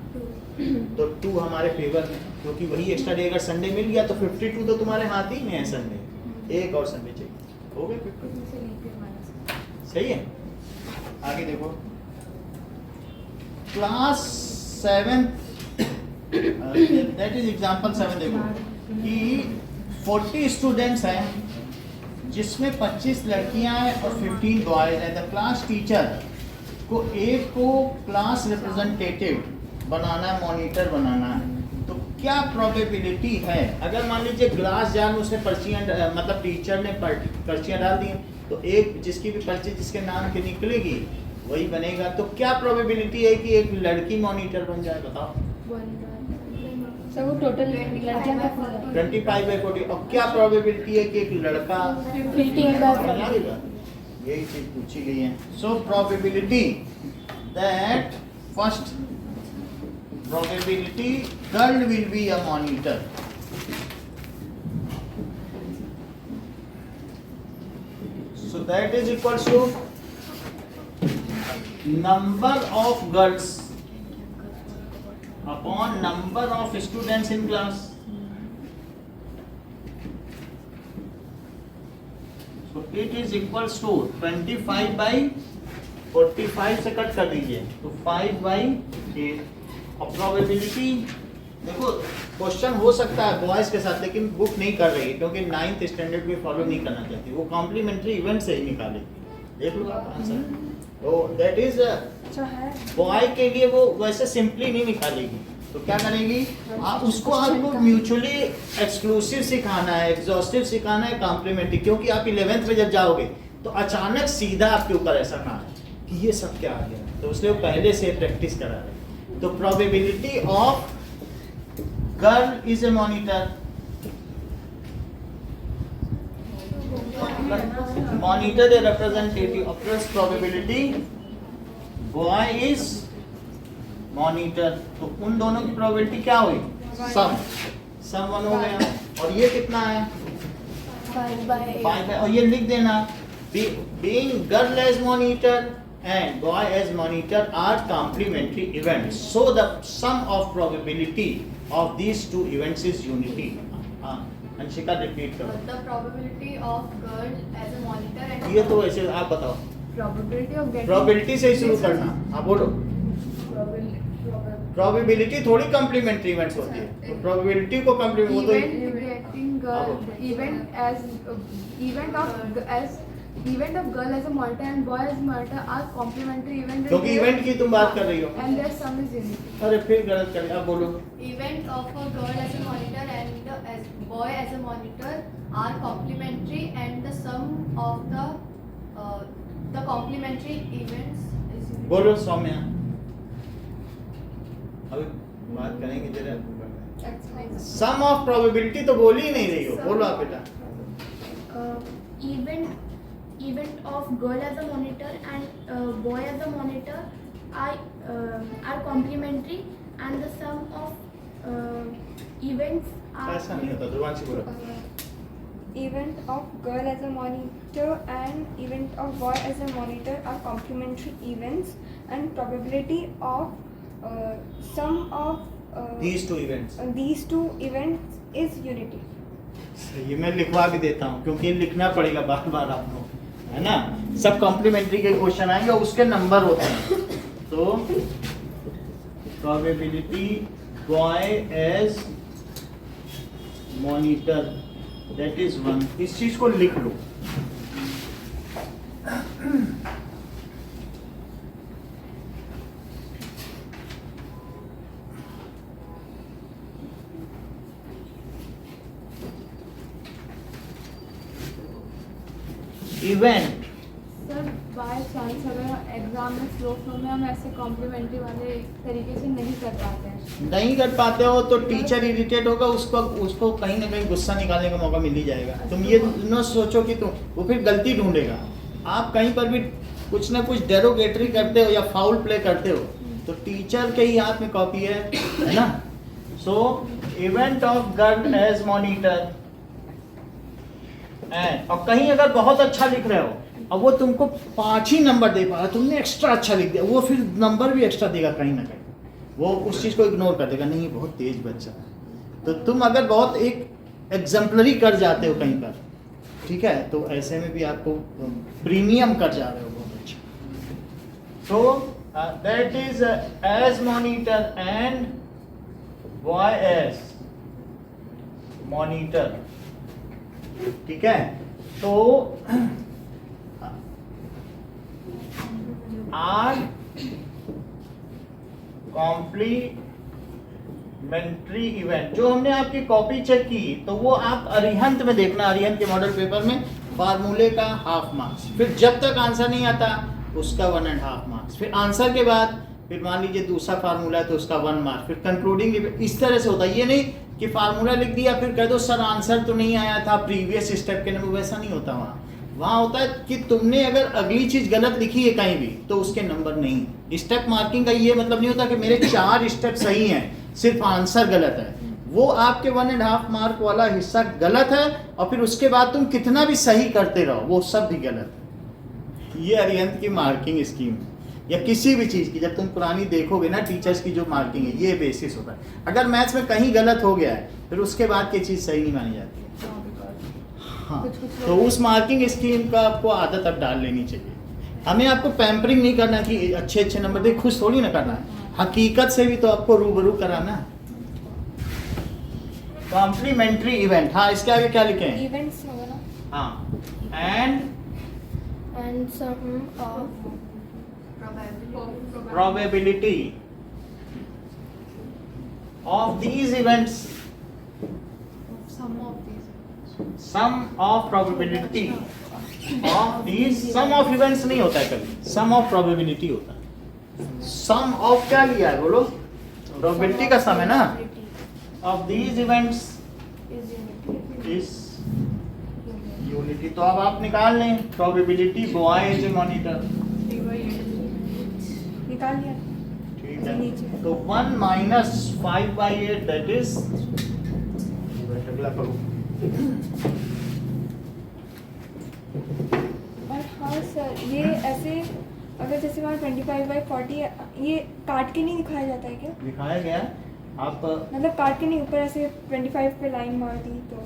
S1: तो 2 हमारे फेवर में, क्योंकि वही एक्स्ट्रा डे अगर संडे मिल गया तो 52 तो तुम्हारे हाथ ही में है संडे, एक और संडे चाहिए, हो गए 52। सही है। आगे देखो, क्लास 7 दैट इज एग्जांपल 7। देखो कि 40 स्टूडेंट्स हैं जिसमें 25 लड़कियां हैं और 15 बॉयज हैं। द क्लास टीचर को एक को क्लास रिप्रेजेंटेटिव बनाना है, मॉनिटर बनाना है, तो क्या प्रोबेबिलिटी है? अगर मान लीजिए ग्लास जार में उसने पर्चियाँ मतलब टीचर ने पर्चियाँ डाल दी, तो एक जिसकी भी पर्ची जिसके नाम की निकलेगी वही बनेगा। तो क्या प्रोबेबिलिटी है कि एक लड़की मॉनिटर बन जाए? बताओ।
S2: सब वो टोटल
S1: 25/40। और क्या प्रोबेबिलिटी है कि एक लड़का?
S2: 15/40।
S1: यही चीज पूछी गई है। So probability that first probability girl will be a monitor. So that is equals to number of girls upon number of students in class. So it is equals to 25 by 45 से कट कर दीजिए तो 5 by 8 और प्रोबेबिलिटी देखो क्वेश्चन हो सकता है बॉयज के साथ लेकिन बुक नहीं कर रही है क्योंकि 9th स्टैंडर्ड में फॉलो नहीं करना चाहती वो कॉम्प्लीमेंट्री इवेंट से ही निकालेगी देख लो आप आंसर तो दैट इज
S2: जो है
S1: बॉय के लिए वो वैसे सिंपली नहीं निकालेगी तो क्या करेगी आप उसको आपको म्यूचुअली एक्सक्लूसिव सिखाना है एग्जॉस्टिव सिखाना है कॉम्प्लीमेंट्री क्योंकि आप 11th में जब जाओगे तो अचानक सीधा आपके ऊपर ऐसा ना आए कि ये सब क्या आ गया तो उसलिए वो पहले से प्रैक्टिस करा रहे तो probability of girl is A monitor monitor a representative of probability boy is monitor तो उन दोनों की प्रोबेबिलिटी क्या हुई सम 1 हो गया और ये कितना है 5 है और ये लिख देना being girl as monitor and boy as monitor are complementary events so the sum of probability of these two events is unity Anshika repeat करो
S5: The probability of girl as a monitor and
S1: ये तो ऐसे आप बताओ
S2: probability of getting
S1: प्रोबेबिलिटी से ही शुरू करना आप बोलो प्रोबेबिलिटी थोड़ी कॉम्प्लीमेंट्री इवेंट्स होती है तो प्रोबेबिलिटी को कॉम्प्लीमेंट वो तो
S2: event of girl as a monitor and boy as a monitor are complementary events
S1: क्योंकि इवेंट की तुम बात कर रही हो
S2: and their sum is unity.
S1: अरे फिर गलत कर आप बोलो
S5: event of a girl as a monitor and as boy as a monitor are complementary and the sum of the complementary events is unity.
S1: बोलो सौम्या अभी बात करेंगे जरा सम ऑफ प्रोबेबिलिटी तो बोल ही नहीं रही हो बोलो आप बेटा
S3: Event of girl as a monitor and boy as a monitor are complementary and the sum of events are
S1: ऐसा नहीं होता ध्रुवांशी बोलो
S2: Event of girl as a monitor and event of boy as a monitor are complementary events and probability of sum of
S1: these two events
S2: these two events is unity.
S1: ये मैं लिखवा भी देता हूँ क्योंकि लिखना पड़ेगा बार बार आपको है ना सब कॉम्प्लीमेंट्री के क्वेश्चन आएंगे उसके नंबर होते हैं तो probability boy as monitor that is 1 इस चीज को लिख लो इवेंट
S2: सर बाय चांस अगर एग्जाम में फ्लो में हम ऐसे कॉम्प्लीमेंट्री वाले तरीके से नहीं कर पाते हैं
S1: नहीं कर पाते हो तो टीचर इरिटेट होगा उसको कहीं ना कहीं गुस्सा निकालने का मौका मिल ही जाएगा तुम ये न सोचो कि तुम वो फिर गलती ढूंढेगा आप कहीं पर भी कुछ ना कुछ डेरोगेटरी करते हो या फाउल प्ले करते हो तो टीचर के ही हाथ में कॉपी है ना so event of girl as monitor और कहीं अगर बहुत अच्छा लिख रहे हो अब वो तुमको 5 ही नंबर दे पा रहा तुमने एक्स्ट्रा अच्छा लिख दिया वो फिर नंबर भी एक्स्ट्रा देगा कहीं ना कहीं वो उस चीज़ को इग्नोर कर देगा नहीं बहुत तेज बच्चा है तो तुम अगर बहुत एक एग्जाम्पलरी कर जाते हो कहीं पर ठीक है तो ऐसे में भी आपको प्रीमियम कर जा रहे हो बहुत अच्छा तो that is as monitor and boy as monitor ठीक है तो आर कॉम्प्लीमेंट्री इवेंट जो हमने आपकी कॉपी चेक की तो वो आप अरिहंत में देखना अरिहंत के मॉडल पेपर में फार्मूले का हाफ मार्क्स फिर जब तक आंसर नहीं आता उसका 1.5 मार्क्स फिर आंसर के बाद फिर मान लीजिए दूसरा फार्मूला है तो उसका 1 मार्क फिर कंक्लूडिंग इस तरह से होता है ये नहीं कि फार्मूला लिख दिया फिर कह दो सर आंसर तो नहीं आया था प्रीवियस स्टेप के नंबर वैसा नहीं होता वहाँ होता है कि तुमने अगर अगली चीज गलत लिखी है कहीं भी तो उसके नंबर नहीं स्टेप मार्किंग का ये मतलब नहीं होता कि मेरे 4 स्टेप सही हैं, सिर्फ आंसर गलत है। वो आपके 1.5 मार्क वाला हिस्सा गलत है और फिर उसके बाद तुम कितना भी सही करते रहो वो सब भी गलत है। ये अरिहंत की मार्किंग स्कीम या किसी भी चीज़ की जब तुम पुरानी देखोगे ना टीचर्स की जो मार्किंग है, ये बेसिस होता है। अगर मैथ्स में कहीं गलत हो गया है फिर उसके बाद की चीज़ सही नहीं मानी जाती है। हाँ, तो उस मार्किंग स्कीम का आपको आदत अब डाल लेनी चाहिए। हमें आपको पैम्परिंग नहीं करना कि अच्छे नंबर दे, खुश थोड़ी ना करना है, हकीकत से भी तो आपको रूबरू कराना है। कॉम्प्लीमेंट्री इवेंट, हाँ इसके आगे क्या लिखे हैं?
S2: इवेंट्स होगा ना।
S1: हाँ,
S3: and some of
S1: probability of these events,
S5: Some of these.
S1: sum of probability of these, sum of events नहीं होता है कभी, sum of probability होता है। sum of क्या लिया है बोलो? probability का sum है ना? of these events is unity। तो अब आप निकाल लें probability boy is a monitor,
S2: निकाल लिया।
S1: ठीक है। तो 1 minus 5/8 that is, अगला करो।
S2: और हाँ सर, ये ऐसे अगर जैसे वहाँ 25/40 ये काट के नहीं दिखाया जाता है क्या?
S1: दिखाया गया है। आप
S2: मतलब काट के नहीं, ऊपर ऐसे 25 पे लाइन मार दी तो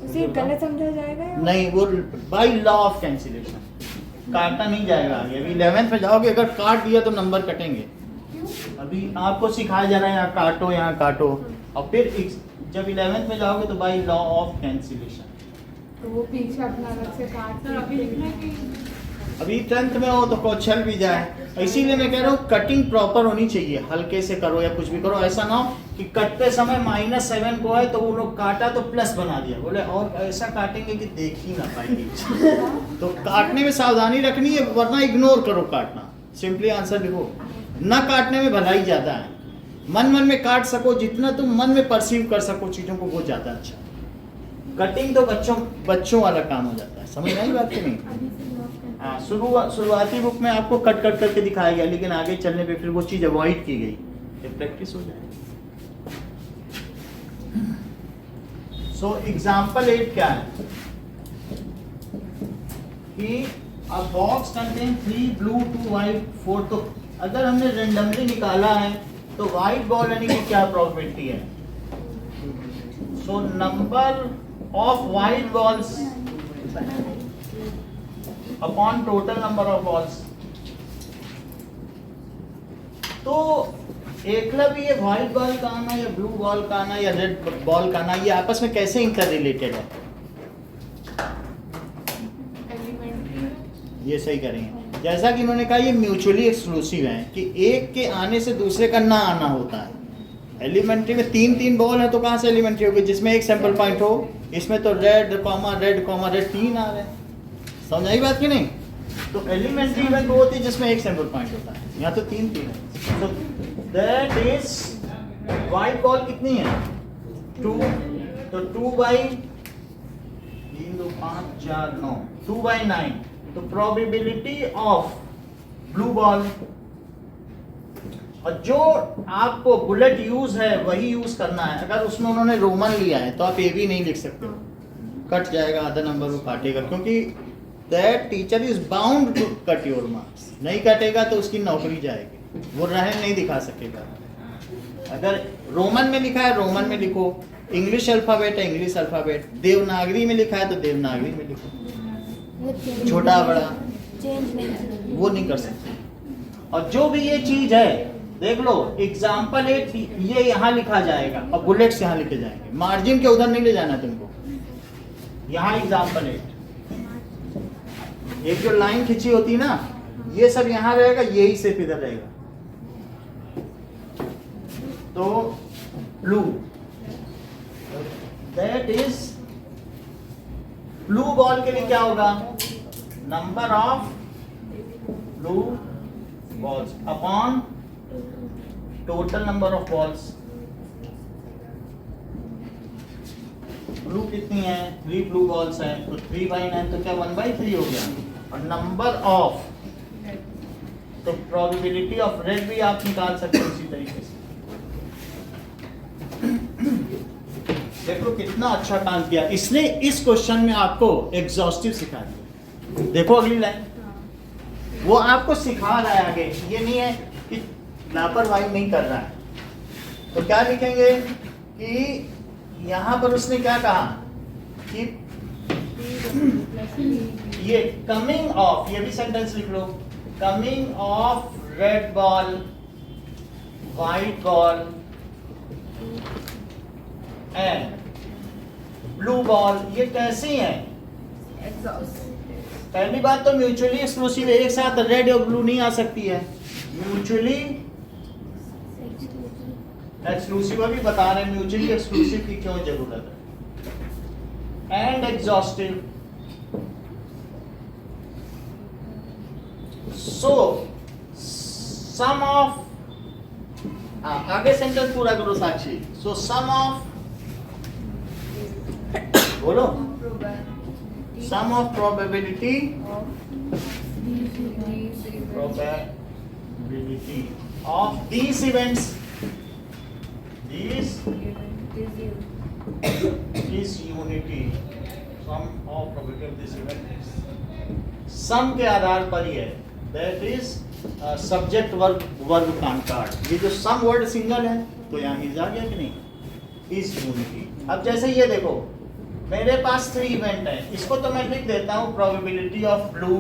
S2: उसे गलत समझा जाएगा या?
S1: नहीं, वो बाय लॉ ऑफ कैंसिलेशन काटा नहीं जाएगा आगे। अभी 11th में जाओगे अगर काट दिया तो नंबर कटेंगे। अभी आपको सिखाया जा रहा है यहाँ काटो यहाँ काटो, और फिर जब 11th में जाओगे तो बाय लॉ ऑफ कैंसिलेशन।
S6: तो वो पीछे अपना अलग से काट
S1: अभी 10th में हो तो कौशल भी जाए, इसीलिए मैं कह रहा हूँ कटिंग प्रॉपर होनी चाहिए। हल्के से करो या कुछ भी करो, ऐसा ना हो कि कटते समय -7 को है तो वो लोग काटा तो प्लस बना दिया, बोले और ऐसा काटेंगे कि देख ही ना पाएंगे। तो काटने में सावधानी रखनी है, वरना इग्नोर करो काटना, सिंपली आंसर लिखो। न काटने में भलाई ज़्यादा है, मन में काट सको, जितना तुम मन में परसीव कर सको चीज़ों को वो ज़्यादा अच्छा। कटिंग तो बच्चों वाला काम हो जाता है, समझ आई बात कि नहीं? हाँ, शुरुआती बुक में आपको कट करके दिखाया गया, लेकिन आगे चलने पे फिर वो चीज़ अवॉइड की गई, ये प्रैक्टिस हो जाए। सो एग्जाम्पल 8 क्या है कि अ बॉक्स कंटेन 3 ब्लू 2 व्हाइट 4। तो अगर हमने रेंडमली निकाला है तो व्हाइट बॉल यानी कि क्या प्रोबेबिलिटी है? सो number of white balls upon total number of balls. तो एकलव्य ये व्हाइट बॉल का आना या ब्लू बॉल का आना या रेड बॉल का आना, ये आपस में कैसे इंटर रिलेटेड है? ये सही करेंगे। जैसा कि इन्होंने कहा ये म्यूचुअली एक्सक्लूसिव है कि एक के आने से दूसरे का ना आना होता है। एलिमेंट्री में 3 बॉल है तो कहाँ से एलिमेंट्री होगी? जिसमें एक सैंपल पॉइंट हो, इसमें तो रेड कॉमा रेड 3 आ रहे हैं। समझ आई बात कि नहीं? तो एलिमेंट्री में 2 होती है जिसमें एक सैंपल पॉइंट होता है, यहाँ तो 3 है। तो दैट इज व्हाइट बॉल कितनी है? 2। तो 2/3 2 5 4 9 2/9। तो प्रोबेबिलिटी ऑफ ब्लू बॉल, और जो आपको बुलेट यूज है वही यूज करना है। अगर उसमें उन्होंने रोमन लिया है तो आप ए भी नहीं लिख सकते, कट जाएगा, आधा नंबर वो काटेगा, क्योंकि that teacher is bound to cut your marks. नहीं कटेगा तो उसकी नौकरी जाएगी, वो रहन नहीं दिखा सकेगा। अगर रोमन में लिखा है रोमन में लिखो, इंग्लिश अल्फाबेट है इंग्लिश अल्फाबेट, देवनागरी में लिखा है तो देवनागरी में लिखो, छोटा बड़ा
S3: चेंज नहीं
S1: वो नहीं कर सकते। और जो भी ये चीज है देख लो, एग्जाम्पल 8 ये यहाँ लिखा जाएगा और बुलेट्स यहाँ लिखे जाएंगे, मार्जिन के उधर नहीं ले जाना तुमको। यहाँ एग्जाम्पल 8 एक जो लाइन खिंची होती है ना, ये सब यहाँ रहेगा, यही सिर्फ इधर रहेगा। तो blue, that is blue ball के लिए क्या होगा? Number of blue balls upon total number of balls. Blue कितनी है? 3 ब्लू बॉल्स हैं, तो 3/9 तो क्या 1/3 हो गया। और नंबर ऑफ तो प्रोबेबिलिटी ऑफ रेड भी आप निकाल सकते हो इसी तरीके से। देखो कितना अच्छा काम किया इसने, इस क्वेश्चन में आपको एग्जॉस्टिव सिखा दिया। देखो अगली लाइन, वो आपको सिखा रहा है आगे, ये नहीं है कि लापरवाही नहीं कर रहा है। तो क्या लिखेंगे कि यहां पर उसने क्या कहा कि ये कमिंग ऑफ, ये भी सेंटेंस लिख लो, coming of red ball, white ball and blue ball, ये कैसी हैं? पहली बात तो म्यूचुअली एक्सक्लूसिव है, एक साथ रेड और ब्लू नहीं आ सकती है। म्यूचुअली एक्सक्लूसिव अभी बता रहे हैं म्यूचुअली एक्सक्लूसिव की क्यों जरूरत है। And exhaustive, so sum of, आगे सेंटेंस पूरा करो साक्षी। सो सम ऑफ, बोलो, sum of probability of these events is unity, sum of probability of this event, sum के आधार पर ही है, that is सब्जेक्ट वर्ब कांकार्ड। ये जो सम वर्ड सिंगल है तो यहाँ इज आ गया कि नहीं, इज यूनिटी। अब जैसे ये देखो मेरे पास 3 इवेंट है, इसको तो मैं लिख देता हूँ probability of blue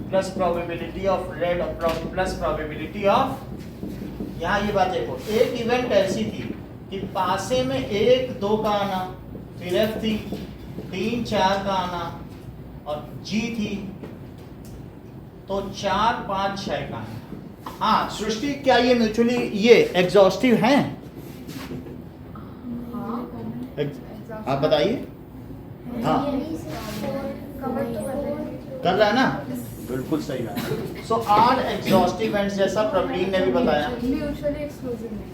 S1: plus probability of red और प्लस प्रोबेबिलिटी ऑफ, यहाँ ये बात देखो, एक इवेंट ऐसी थी कि पासे में 1 2 का आना, फिर एफ थी 3 4 का आना और जी थी तो 4 5 6 का आना। हाँ सृष्टि, क्या ये म्यूचुअली ये एग्जॉस्टिव हैं? आप बताइए। हाँ कर रहा है ना, बिल्कुल सही बात। सो आर एग्जॉस्टिव इवेंट्स, जैसा प्रवीण ने भी बताया,
S6: म्यूचुअली एक्सक्लूसिव नहीं।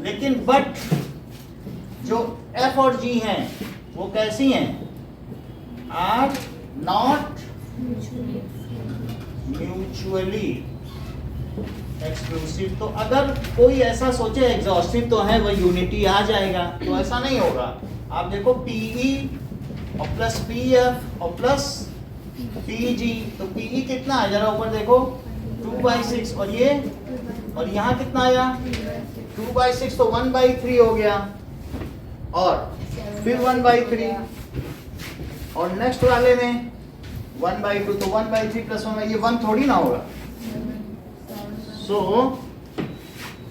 S1: लेकिन बट जो एफ और जी हैं वो कैसी हैं? Are not mutually exclusive. तो अगर कोई ऐसा सोचे एग्जॉस्टिव तो है वो यूनिटी आ जाएगा, तो ऐसा नहीं होगा। आप देखो पीई और प्लस पीएफ और प्लस पीजी, तो पीई कितना है जरा ऊपर देखो 2/6 और ये, और यहाँ कितना आया 2/6, तो 1/3 हो गया और फिर 1/3 और नेक्स्ट वाले में 1/2, तो 1/3 प्लस 1, ये 1 थोड़ी ना होगा। सो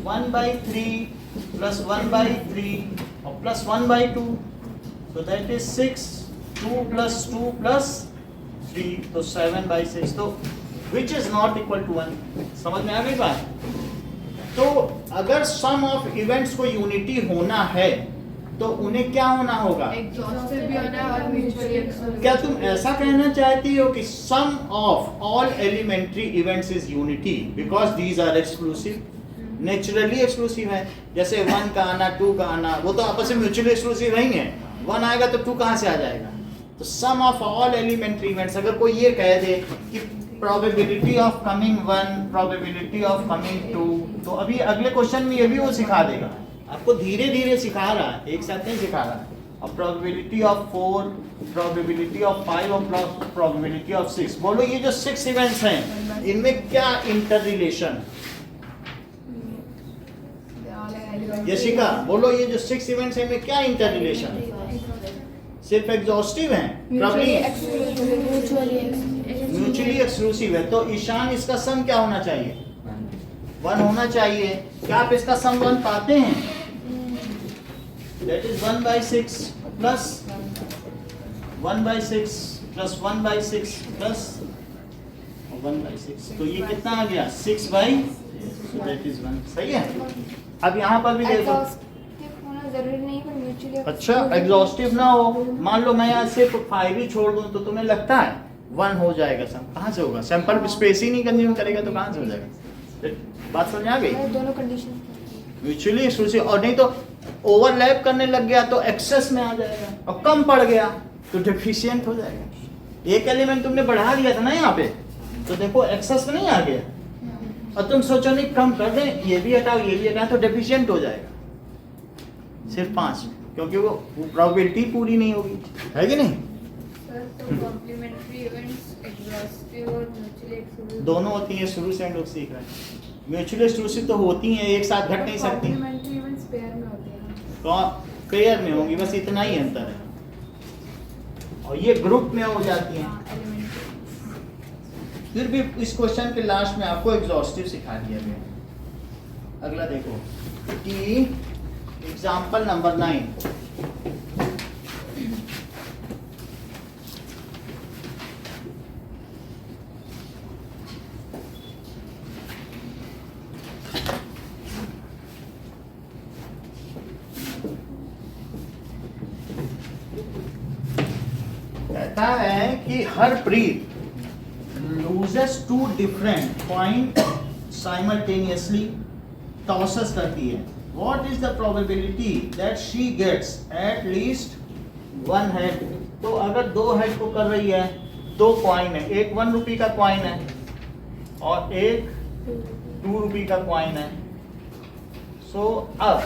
S1: 1/3 प्लस 1/3 और plus 1/2, so that is 6, 2 plus 2 plus 3, तो 7/6, तो which is not equal to 1। समझ में आ गई बात? तो अगर सम ऑफ इवेंट्स को यूनिटी होना है तो उन्हें क्या होना होगा?
S6: एग्जॉस्टिव भी होना है और म्यूचुअली एक्सक्लूसिव।
S1: क्या तुम ऐसा कहना चाहती हो कि sum of all elementary events is unity because these are exclusive? Naturally exclusive है, जैसे 1 का आना 2 का आना, वो तो आपस में म्यूचुअली एक्सक्लूसिव नहीं है। 1 आएगा तो 2 कहाँ से आ जाएगा? तो सम ऑफ ऑल एलिमेंट्री इवेंट्स, अगर कोई ये कह दे कि probability of coming 1, probability of coming 2, तो अभी अगले क्वेश्चन में ये भी वो सिखा देगा आपको, धीरे धीरे सिखा रहा है, एक साथ नहीं सिखा रहा है। और प्रोबेबिलिटी ऑफ 4, प्रोबेबिलिटी ऑफ 5 और प्रोबेबिलिटी ऑफ 6। बोलो ये जो 6 इवेंट्स हैं इनमें क्या इंटर रिलेशन? यशिका बोलो ये जो 6 इवेंट्स हैं इनमें क्या इंटर रिलेशन? सिर्फ एग्जॉस्टिव हैं? म्यूचुअली एक्सक्लूसिव है। तो ईशान इसका सम क्या होना चाहिए? 1 होना चाहिए। क्या आप इसका सम 1 पाते हैं? That is 1/6 plus 1/6 plus 1/6 plus 1/6, तो ये कितना आ गया 6/, that is 1। सही है। अब यहाँ पर भी देखो,
S2: एग्जॉस्टिव होना जरूरी नहीं पर म्यूचुअली
S1: अच्छा एग्जॉस्टिव ना हो, मान लो मैं यहाँ सिर्फ 5 ही छोड़ दूँ तो तुम्हें लगता है 1 हो जाएगा सम? कहाँ से होगा? सैंपल स्पेस ही नहीं कंज्यूम करेगा तो कहाँ से हो जाएगा? बात समझ आ गई?
S2: दोनों कंडीशन
S1: म्यूचुअली एक्सक्लूसिव, और नहीं तो ओवरलैप करने लग गया तो एक्सेस में आ जाएगा, और कम पड़ गया तो डेफिशिएंट हो जाएगा। एक एलिमेंट तुमने बढ़ा दिया था ना यहाँ पे, तो देखो एक्सेस में नहीं आ गया, और तुम सोचो नहीं कम कर दें, ये भी हटाओ ये भी हटाओ, तो डेफिशिएंट हो जाएगा सिर्फ 5, क्योंकि वो प्रोबेबिलिटी पूरी नहीं होगी, है कि नहीं?
S6: सर तो कॉम्प्लीमेंट्री इवेंट्स एग्जॉस्टिव और म्यूचुअली एक्सक्लूसिव
S1: दोनों होती हैं, शुरू से हम लोग सीख रहे हैं। म्यूचुअल एक्सक्लूसिव तो होती हैं, एक साथ घट नहीं सकती,
S6: कॉम्प्लीमेंट्री इवेंट्स पेयर में होते हैं।
S1: पेयर में होंगी, बस इतना ही अंतर है, और ये ग्रुप में हो जाती हैं। फिर भी इस क्वेश्चन के लास्ट में आपको एग्जॉस्टिव सिखा दिया गया। अगला देखो कि एग्जाम्पल नंबर 9, कहता है कि Harpreet loses 2 different coin simultaneously, tosses करती है। What is the probability that she gets at least 1 head? तो अगर 2 हेड को कर रही है, 2 कॉइन है, एक 1 रुपी का कॉइन है और एक 2 रुपी का कॉइन है। सो अब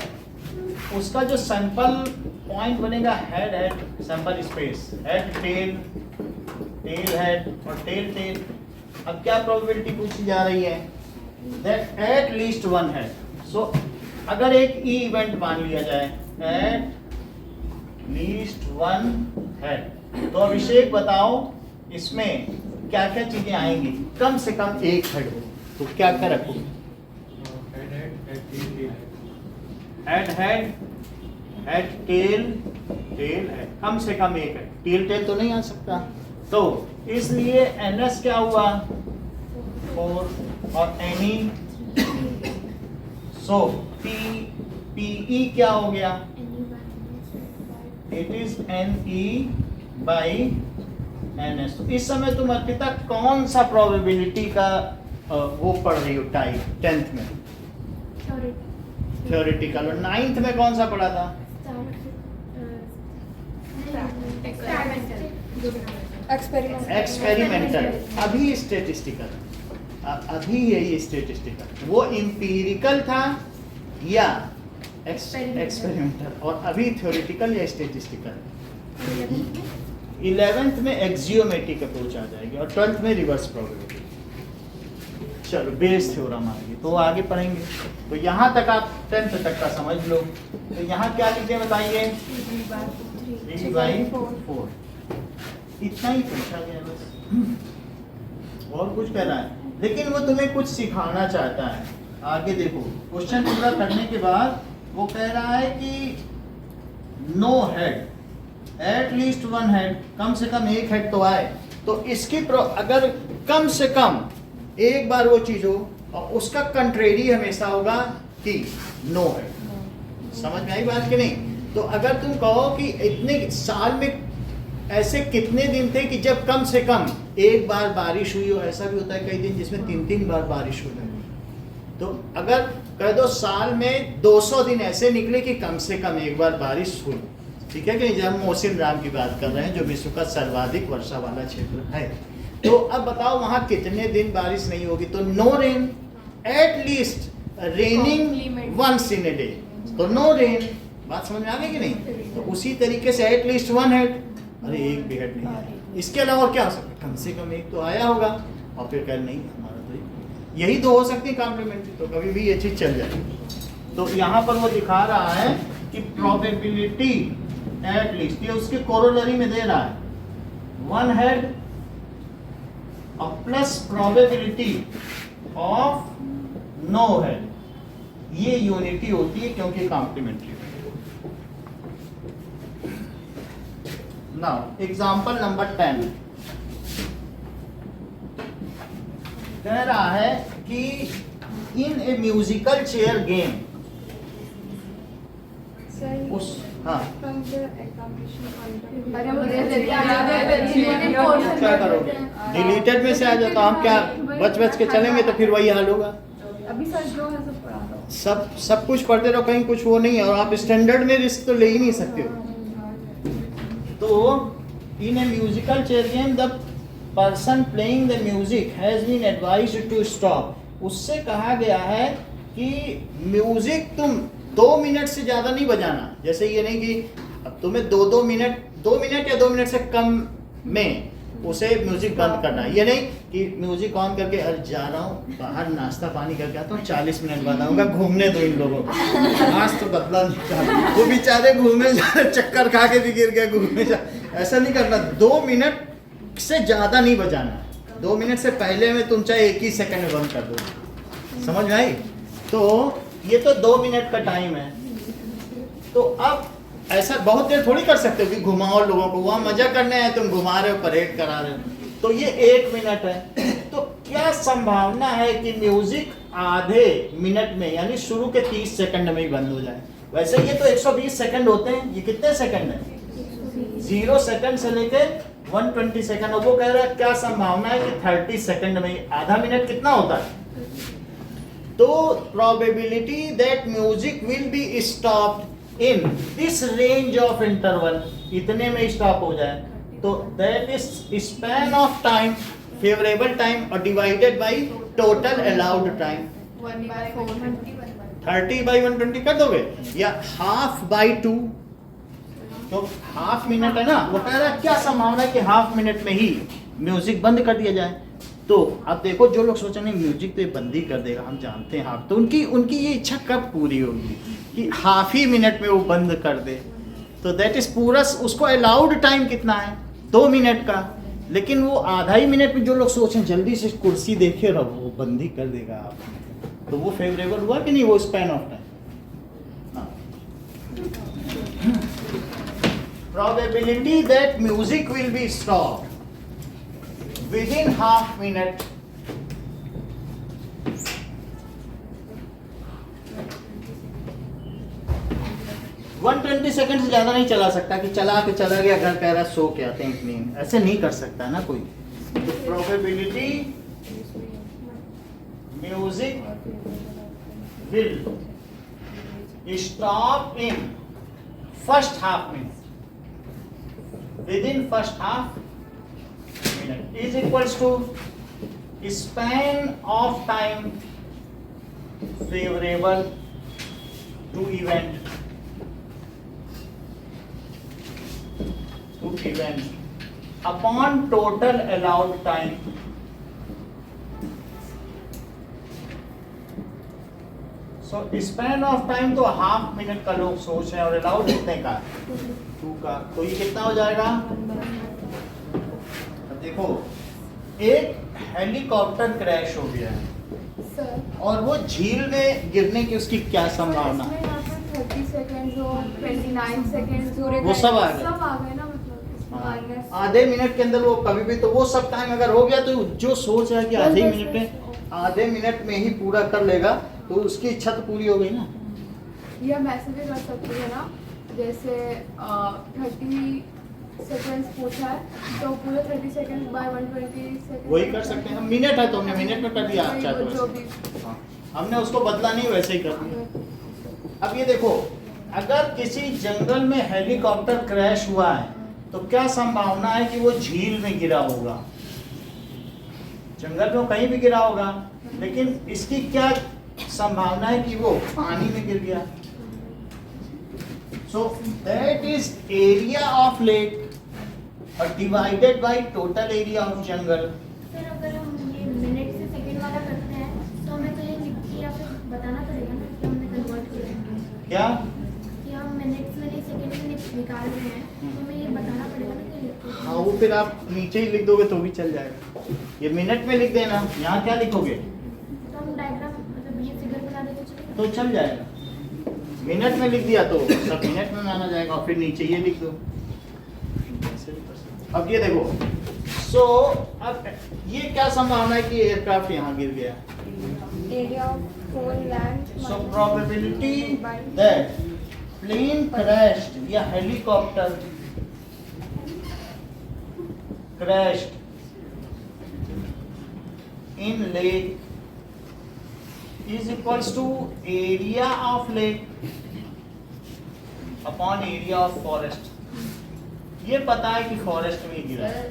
S1: उसका जो सैंपल पॉइंट बनेगा head head sample space, head tail, tail head और टेल टेल। अब क्या प्रोबेबिलिटी पूछी जा रही है? That at least 1 head. So अगर एक ई इवेंट मान लिया जाए एट लीस्ट 1 हेड, तो अभिषेक बताओ इसमें क्या क्या चीजें आएंगी? कम से कम एक हेड हो तो क्या क्या रखोगे? Head head head tail tail head, कम से कम एक है, टेल टेल तो नहीं आ सकता, तो इसलिए एनएस क्या हुआ 4 और एनी, सो पीई क्या हो गया? It is NE by NS. तो इस समय तुम अर्पिता कौन सा प्रोबेबिलिटी का वो पढ़ रही हो? टाइप 10th में थ्योरेटिकल, और 9th में कौन सा पढ़ा था? एक्सपेरिमेंटल। अभी स्टेटिस्टिकल, अभी यही स्टेटिस्टिकल, वो इंपीरिकल था या एक्सपेरिमेंटल, और अभी थ्योरेटिकल या स्टेटिस्टिकल। 11th में एक्सियोमेट्रिक अप्रोच आ जाएगी और 12th में रिवर्स प्रोबेबिलिटी। चलो बेस थ्योरम आ गई, तो आगे पढ़ेंगे। तो यहाँ तक आप 10th तक का समझ लो। तो यहाँ क्या लिखे बताइए? 3/4, इतना ही पूछा गया बस, और कुछ कह रहा है, लेकिन वो तुम्हें कुछ सिखाना चाहता है। आगे देखो, क्वेश्चन पूरा करने के बाद वो कह रहा है कि no head, at least 1 head, कम से कम एक हेड तो आए। तो इसकी अगर कम से कम एक बार वो चीज हो, और उसका कंट्रेरी हमेशा होगा कि नो हेड। समझ में आई बात कि नहीं? तो अगर तुम कहो कि इतने साल में ऐसे कितने दिन थे कि जब कम से कम एक बार बारिश हुई हो, ऐसा भी होता है कई दिन जिसमें 3-3 बार बारिश हुई। तो अगर कह दो साल में 200 दिन ऐसे निकले कि कम से कम एक बार बारिश हुई, ठीक है कि जब हम मौसम राम की बात कर रहे हैं जो विश्व का सर्वाधिक वर्षा वाला क्षेत्र है, तो अब बताओ वहां कितने दिन बारिश नहीं होगी? तो no rain, at least raining once in a day, तो नो रेन। बात समझ में आ गई कि नहीं? तो उसी तरीके से एट लीस्ट 1 हेड, अरे एक भी हेड नहीं आया, इसके अलावा और क्या हो सकता है? कम से कम एक तो आया होगा, और फिर कह नहीं हमारा तो यही तो हो सकती है कॉम्प्लीमेंट्री, तो कभी भी ये चीज चल जाएगी। तो यहाँ पर वो दिखा रहा है कि प्रोबेबिलिटी एट लीस्ट, ये उसके कोरोलरी में दे रहा है 1 हेड और plus probability of no head, ये यूनिटी होती है क्योंकि कॉम्प्लीमेंट्री। नाउ एग्जांपल नंबर 10 कह रहा है कि इन ए म्यूजिकल चेयर गेम, उस हाँ
S2: From the accomplishment point of view.
S6: अरे मुझे
S1: क्या करोगे? डिलीटेड में से आ जाता, हम क्या बच के चलेंगे तो फिर वही हाल होगा।
S6: अभी सर जो है सब पढ़ा दो।
S1: सब कुछ पढ़ते रहो, कहीं कुछ वो नहीं है, और आप स्टैंडर्ड में रिस्क तो ले ही नहीं सकते हो। तो in a musical chair game the person playing the music has been advised to stop. उससे कहा गया है कि म्यूजिक तुम 2 मिनट से ज़्यादा नहीं बजाना। जैसे ये नहीं कि अब तुम्हें 2 मिनट या 2 मिनट से कम में उसे म्यूजिक बंद करना है। ये नहीं कि म्यूजिक ऑन करके अरे जा रहा हूँ बाहर नाश्ता पानी करके आता हूँ 40 मिनट बाद आऊँगा, घूमने दो इन लोगों को, आज तो बदला नहीं चाहता। वो बेचारे घूमने जा रहे, चक्कर खा के भी गिर गए घूमने जा। ऐसा नहीं करना, 2 मिनट से ज़्यादा नहीं बजाना। 2 मिनट से पहले में तुम चाहे 1 ही सेकंड में बंद कर दो। समझ में आई? तो ये तो 2 मिनट का टाइम है। तो अब ऐसा बहुत देर थोड़ी कर सकते हो कि घुमाओ लोगों को, वहाँ मजा करने आए तुम घुमा रहे हो, परेड करा रहे हो। तो ये 1 मिनट है। तो क्या संभावना है कि म्यूजिक आधे मिनट में यानी शुरू के 30 सेकंड में ही बंद हो जाए? वैसे ये तो 120 सेकंड होते हैं, ये कितने सेकंड है? 0 सेकंड से लेके 120 सेकंड। और वो कह रहा है क्या संभावना है कि 30 सेकंड में ही, आधा मिनट कितना होता है? तो probability that music will be stopped in this range of interval, इतने में स्टॉप हो जाए, तो that is span of time, favourable time और divided by total allowed time. 30/120 कर दोगे या हाफ बाय 2, तो हाफ मिनट है ना। वो कह रहा है क्या संभावना है कि हाफ मिनट में ही म्यूजिक बंद कर दिया जाए? तो अब देखो, जो लोग सोच रहे हैं म्यूजिक तो ये बंद ही कर देगा, हम जानते हैं हाफ, तो उनकी ये इच्छा कब पूरी होगी कि हाफ ही मिनट में वो बंद कर दे? तो दैट इज पूरा, उसको अलाउड टाइम कितना है? 2 मिनट का। लेकिन वो आधा ही मिनट में जो लोग सोचें जल्दी से कुर्सी देखे रहो, वो बंद ही कर देगा आप, तो वो फेवरेबल हुआ कि नहीं वो span of time? Probability that music will be stopped within half minute (120 second से ज्यादा नहीं चला सकता कि चला के चला गया, घर कह रहा सो के आते हैं नींद, ऐसे नहीं कर सकता है ना कोई। तो probability music will stop in first half minute, within first half minute is equals to span of time favorable to event upon total allowed time so span of time तो हाफ मिनट का लोग सोच रहे हैं और अलाउड कितने का? 2 का। तो ये कितना हो जाएगा? देखो, एक हेलीकॉप्टर क्रैश हो गया है
S6: सर,
S1: और वो झील में गिरने की उसकी क्या संभावना है?
S6: 30 सेकंड्स और 29 सेकंड्स
S1: वो सब आ गए,
S6: सब आ गए ना, मतलब
S1: हाँ, आधे मिनट के अंदर वो कभी भी, तो वो सब टाइम अगर हो गया तो जो सोच रहा है कि आधे मिनट में ही पूरा कर लेगा, तो उसकी इच्छा तो पूरी हो गई ना।
S6: या मैसेज भी कर सकते हैं ना, जैसे 30 सेकंड्स पूछा है तो पूरे 30 सेकंड्स बाय 120 सेकंड
S1: वही कर सकते हैं हम। मिनट है तो हमने मिनट में कर दिया, अच्छा तो
S6: जो
S1: वैसे।
S6: भी
S1: हाँ, हमने उसको बदला नहीं, वैसे ही कर दिया। अब ये देखो, अगर किसी जंगल में हेलीकॉप्टर क्रैश हुआ है तो क्या संभावना है कि वो झील में गिरा होगा? जंगल में कहीं भी गिरा होगा, लेकिन इसकी क्या संभावना है कि वो पानी में गिर गया? So that is area of lake divided by total area of jungle.
S3: Sir अगर हम ये मिनट से सेकंड वाला करते हैं तो हमें तो ये लिख के या फिर बताना पड़ेगा ना कि हमने कन्वर्ट किया है,
S1: क्या?
S3: कि हम मिनट्स में नहीं सेकंड में निकाल रहे हैं, तो हमें ये बताना पड़ेगा ना कि लिख के।
S1: हाँ, वो फिर आप नीचे ही लिख दोगे तो भी चल जाएगा। ये मिनट में लिख देना, यहाँ क्या लिखोगे?
S3: तो हम डायग्राम मतलब ये फिगर बना देते चलेगा
S1: तो चल जाएगा। मिनट में लिख दिया तो सब मिनट में माना जाएगा, और फिर नीचे ये लिख दो। अब ये देखो, सो अब ये क्या संभावना है कि एयरक्राफ्ट यहाँ गिर गया?
S2: area of whole land
S1: So
S2: minus
S1: probability
S2: by
S1: that plane crashed या helicopter crashed in lake is equals to area of lake upon area of forest. ये पता है कि फॉरेस्ट में गिरा है।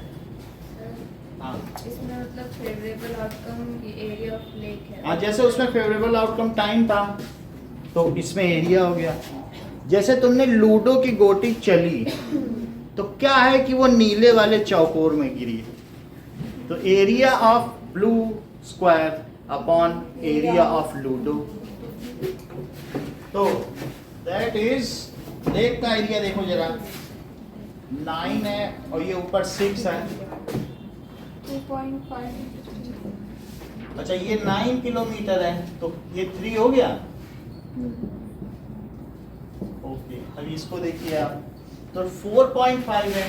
S1: हाँ
S6: इसमें मतलब favourable outcome area of lake है।
S1: हाँ, जैसे उसमें फेवरेबल आउटकम टाइम था तो इसमें एरिया हो गया। जैसे तुमने लूडो की गोटी चली तो क्या है कि वो नीले वाले चौकोर में गिरी है, तो area of blue square upon area of ludo. तो दैट इज, लेक का एरिया देखो जरा 9 है और ये ऊपर 6 है।
S2: 2.5
S1: अच्छा ये 9 किलोमीटर है तो ये 3 हो गया। ओके अब इसको देखिए आप, तो 4.5 है।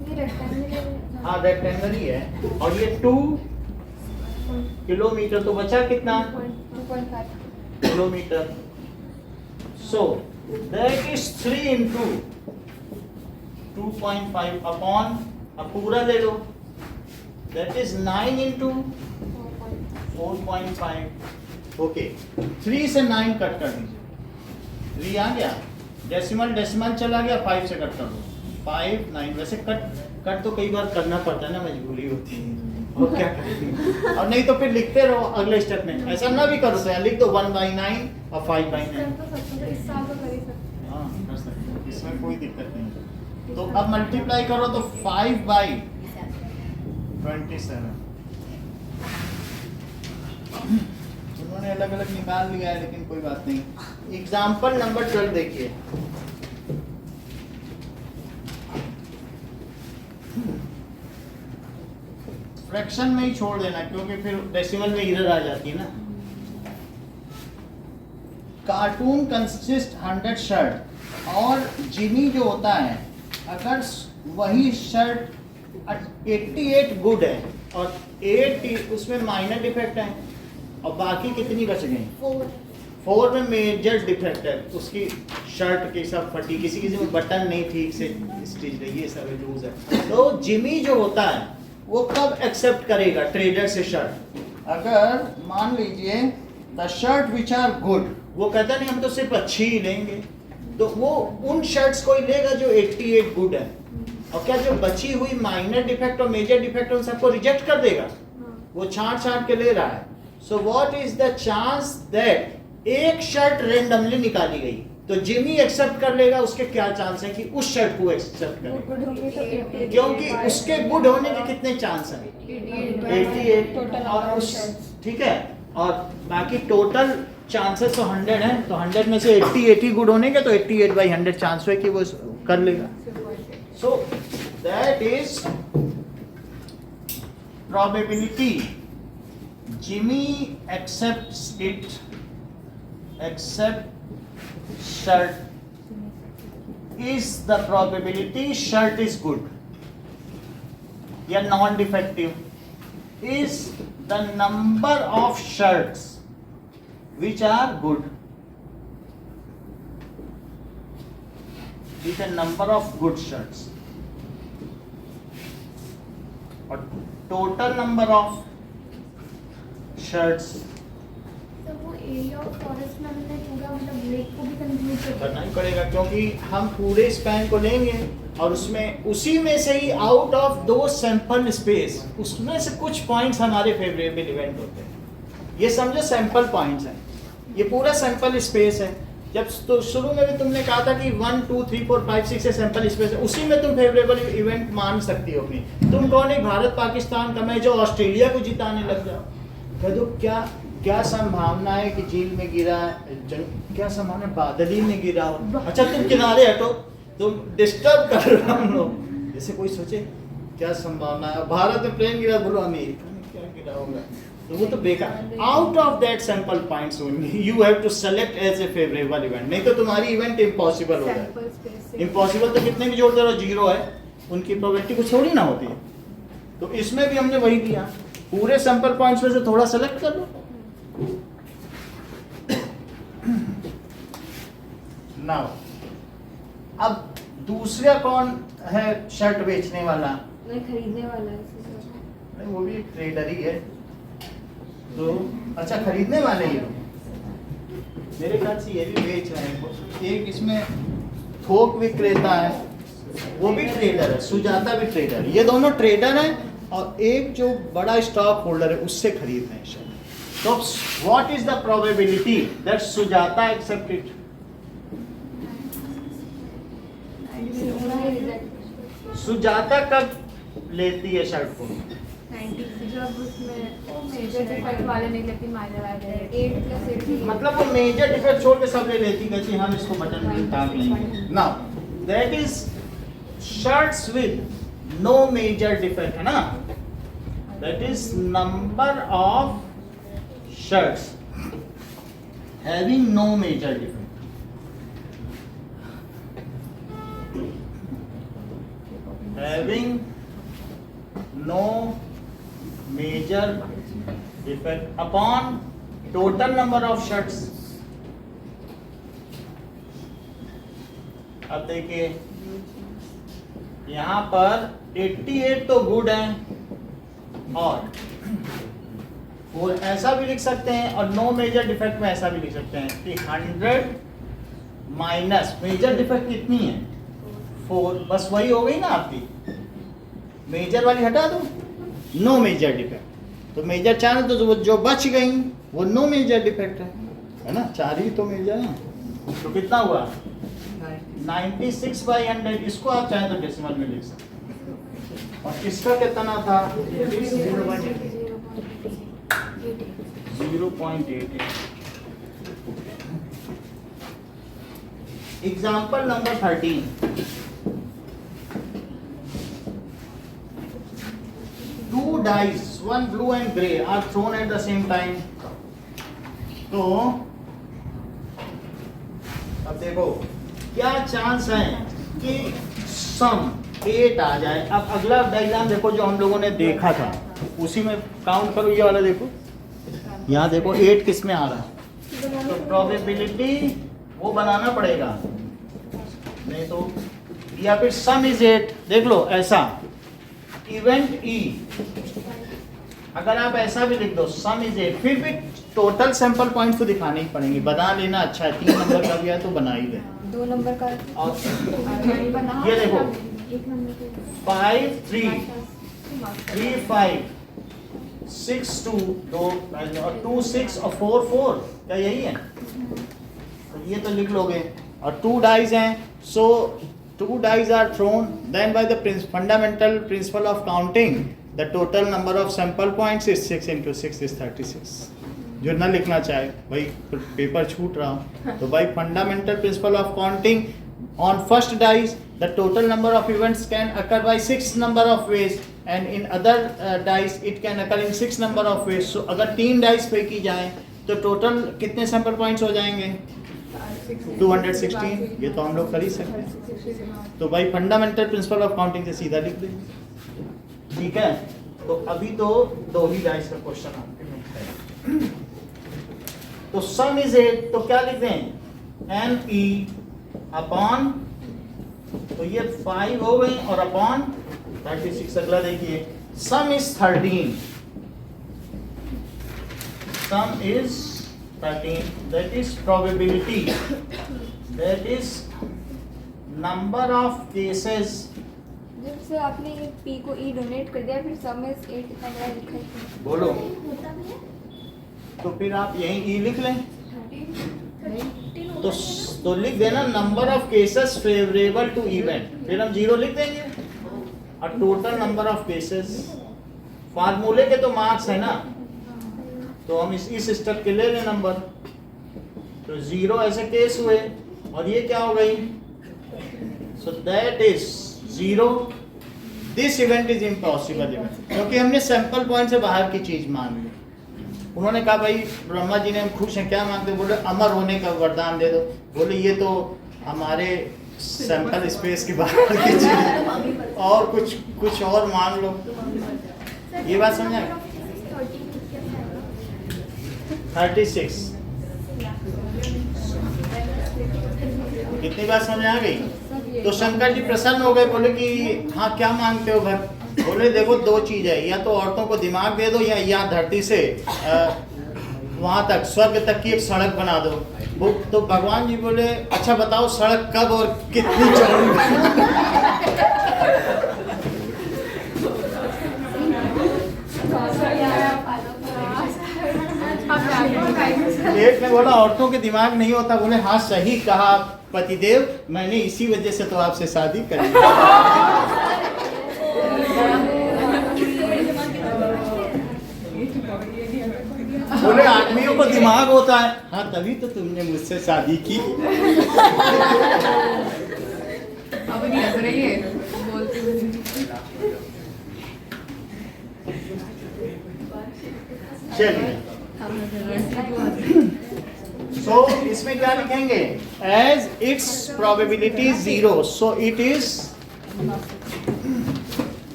S2: ये रेक्टेंगुलर
S1: हाँ रेक्टेंगल ही है, और ये 2 किलोमीटर, तो बचा कितना
S2: 2.5
S1: kilometre. So that is 3 into 2.5 upon, अब पूरा ले लो, दैट इज 9 into 4.5। ओके 3 से 9 कट कर दीजिए, 3 आ गया, डेसिमल डेसिमल चला गया, 5 से कट कर दो, 5 9। वैसे कट तो कई बार करना पड़ता है ना, मजबूरी होती है और क्या करेंगे, और नहीं तो फिर लिखते रहो अगले स्टेप में। ऐसा ना भी कर सकते हैं, लिख दो 1/9 और 5/9।
S6: कर तो सकते हैं, इस साल तो कर ही सकते हैं।
S1: हाँ कर सकते हैं, इसमें कोई दिक्कत नहीं। तो अब मल्टीप्लाई करो तो 5/27। उन्होंने अलग अलग निकाल लिया है लेकिन कोई बात नहीं। एग्जाम्पल नंबर 12 देखिए। फ्रैक्शन में ही छोड़ देना क्योंकि फिर डेसिमल में इधर आ जाती है ना। कार्टून कंसिस्ट 100 शर्ट, और जिमी जो होता है अगर वही शर्ट 88 गुड है और 8 उसमें माइनर डिफेक्ट है और बाकी कितनी बच गई 4 में मेजर डिफेक्ट है, उसकी शर्ट की सब फटी, किसी किसी में बटन नहीं ठीक से स्टिच है, ये सब लूज है। तो जिमी जो होता है वो कब एक्सेप्ट करेगा ट्रेडर से शर्ट, अगर मान लीजिए the shirt which are good, वो कहता नहीं हम तो सिर्फ अच्छी ही लेंगे, तो वो उन शर्ट्स को ही लेगा जो 88 गुड है, और क्या जो बची हुई माइनर डिफेक्ट और मेजर डिफेक्ट उन सबको रिजेक्ट कर देगा, वो छांट के ले रहा है। So what is the chance that एक शर्ट रेंडमली निकाली गई तो जिमी एक्सेप्ट कर लेगा, उसके क्या चांस है कि उस शर्ट को एक्सेप्ट करेगा,
S2: गुड होंगे तो 88
S1: क्योंकि उसके गुड होने के कितने चांस हैं 88,
S2: टोटल
S1: और उस ठीक है, और बाकी टोटल चांसेस तो 100 हैं, तो 100 में से 80 गुड होने के, तो 88/100 चांस है कि वो कर लेगा। So that is probability Jimmy accepts it, accept shirt is the probability shirt is good या non defective is the number of shirts which are good, is the number of good shirts, और total number of shirts
S3: तो वो एरिया ऑफ फॉरेस्ट में हमने पूरा मतलब लेक को भी कंक्लूड
S1: करना ही पड़ेगा, क्योंकि हम पूरे स्पैन को लेंगे और उसमें उसी में से ही आउट ऑफ दो सैंपल स्पेस उसमें से कुछ पॉइंट्स हमारे फेवरेबल इवेंट होते हैं। ये समझो सैंपल पॉइंट्स हैं, ये पूरा सैंपल स्पेस है। जब तो शुरू में भी तुमने कहा था कि 1 2 3 4 5 6 से सैंपल स्पेस है, उसी में तुम फेवरेबल इवेंट मान सकती हो अपनी। तुम कौन है भारत पाकिस्तान का मैच जो ऑस्ट्रेलिया को जिताने लग जाओ, कह दो क्या संभावना है कि झील में गिरा, क्या संभावना है बादली में गिरा हो, अच्छा तुम किनारे हटो, तुम डिस्टर्ब कर रहे हो हम लोग, जैसे कोई सोचे क्या संभावना है भारत में प्लेन गिरा, बोलो अमेरिका में क्या गिरा होगा, तो वो तो बेकार। Out of that sample points only you have to select as a favourable event, नहीं तो तुम्हारी इवेंट इम्पॉसिबल हो जाए।
S6: सैंपल स्पेस से
S1: इम्पॉसिबल तो कितने भी जोड़ते रहो 0 है, उनकी प्रोबेबिलिटी कुछ थोड़ी ना होती है। तो इसमें भी हमने वही दिया, पूरे सैंपल पॉइंट्स में से थोड़ा सेलेक्ट कर लो। नाउ अब दूसरा कौन है शर्ट बेचने वाला,
S2: नहीं खरीदने वाला है
S1: नहीं वो भी ट्रेडर ही है, तो अच्छा खरीदने वाले ही हो, मेरे ख्याल से ये भी बेच रहे हैं। एक इसमें थोक विक्रेता है वो भी ट्रेडर है, सुजाता भी ट्रेडर है, ये दोनों ट्रेडर हैं और एक जो बड़ा स्टॉक होल्डर है उससे खरीद रहे हैं शेयर। तो what is the probability that Sujata accept it? Sujata कब लेती है शर्ट को?
S6: जब उसमें मेजर डिफेक्ट वाले नहीं लेती, माइनर वाले
S2: 8+8
S1: मतलब वो मेजर डिफेक्ट छोड़ के सब ले लेती, कहती हम इसको बटन में टांग लेंगे। Now that is shirts with no major defect, है ना? That is number of shirts having no major defect. Having no major defect upon total number of shirts. अब देखिए यहाँ पर 88 तो गुड है और ऐसा भी लिख सकते हैं और नो मेजर डिफेक्ट में ऐसा भी लिख सकते हैं कि 100 माइनस मेजर डिफेक्ट कितनी है 4, बस वही हो गई ना आपकी। मेजर वाली हटा दो, नो मेजर डिफेक्ट। तो मेजर 4 है तो जो बच गई वो नो मेजर डिफेक्ट है ना? 4 ही तो मेजर है। तो कितना हुआ 96/100। इसको आप चाहें तो डेसिमल में लिख सकते हैं। और इसका कितना था 0.88। Example number 13। 2 dice, one blue and grey, are thrown at the same time. तो अब देखो क्या चांस है कि सम 8 आ जाए। अब अगला डायग्राम देखो जो हम लोगों ने देखा था, उसी में काउंट करो। ये वाला देखो, यहाँ देखो 8 किस में आ रहा है, तो प्रोबेबिलिटी वो बनाना पड़ेगा, नहीं तो या फिर सम इज 8। देख लो ऐसा इवेंट ई, अगर आप ऐसा भी लिख दो सम इज 8, फिर भी टोटल सैंपल पॉइंट्स तो दिखाने ही पड़ेंगे। बना लेना अच्छा है, 3 नंबर का भी है तो बना ही ले।
S2: 2 नंबर का
S1: और ये देखो 5 3 3 5 6 2 2 और 2 6 और 4 4, क्या यही है? तो ये तो लिख लोगे। और 2 डाइज हैं, सो 2 dice are thrown, then by the fundamental principle of counting, the total number of sample points is 6 into 6 is 36। जो ना लिखना चाहे भाई पेपर छूट रहा हो तो भाई fundamental principle of counting on first dice the total number of events can occur by 6 number of ways and in other dice it can occur in 6 number of ways। so अगर 3 dice फेंकी जाए तो टोटल कितने सैंपल पॉइंट्स हो जाएंगे 216। ये तो हम लोग कर ही सकते हैं। तो भाई फंडामेंटल प्रिंसिपल ऑफ काउंटिंग से सीधा लिख देंगे, ठीक है? तो अभी तो 2 ही डाइस का क्वेश्चन आपके में है। तो सम इज 8, तो क्या लिखते हैं एन ई अपॉन, तो ये 5 हो गई और अपॉन 36। अगला देखिए सम is 13, some is 13, that is probability, that is number of cases।
S2: जब से आपने ये P को E डोनेट कर दिया, फिर सम इज 8 इतना बड़ा लिखा है।
S1: बोलो,
S3: होता भी है
S1: तो फिर आप यही E लिख लें। तो लिख देना number of cases favourable to event, फिर हम 0 लिख देंगे और टोटल नंबर ऑफ केसेस। फार्मूले के तो मार्क्स है ना, तो हम इस स्टेप के ले लें नंबर। तो 0 ऐसे केस हुए और ये क्या हो गई, सो that is 0। This event is impossible event, क्योंकि हमने सैंपल पॉइंट से बाहर की चीज मान ली। उन्होंने कहा भाई ब्रह्मा जी ने हम खुश हैं, क्या मांगते? बोले अमर होने का वरदान दे दो। बोले ये तो हमारे सैंपल स्पेस के बाहर की चीज है, और कुछ और मांग लो। ये बात समझा? 36 कितनी बात समझ आ गई? तो शंकर जी प्रसन्न हो गए, बोले कि हाँ क्या मांगते हो घर? बोले देखो 2 चीज है, या तो औरतों को दिमाग दे दो या धरती से वहां तक स्वर्ग तक की एक सड़क बना दो। तो भगवान जी बोले अच्छा बताओ सड़क कब और कितनी चौड़ी? सेठ ने बोला औरतों के दिमाग नहीं होता, बोले हाँ सही कहा पतिदेव, मैंने इसी वजह से तो आपसे शादी करी। बोले आदमियों को दिमाग होता है, हाँ तभी तो तुमने मुझसे शादी की।
S6: अब नहीं हंस रही है बोलते हुए।
S1: चलिए सो इसमें क्या लिखेंगे, as it's probability 0, so it is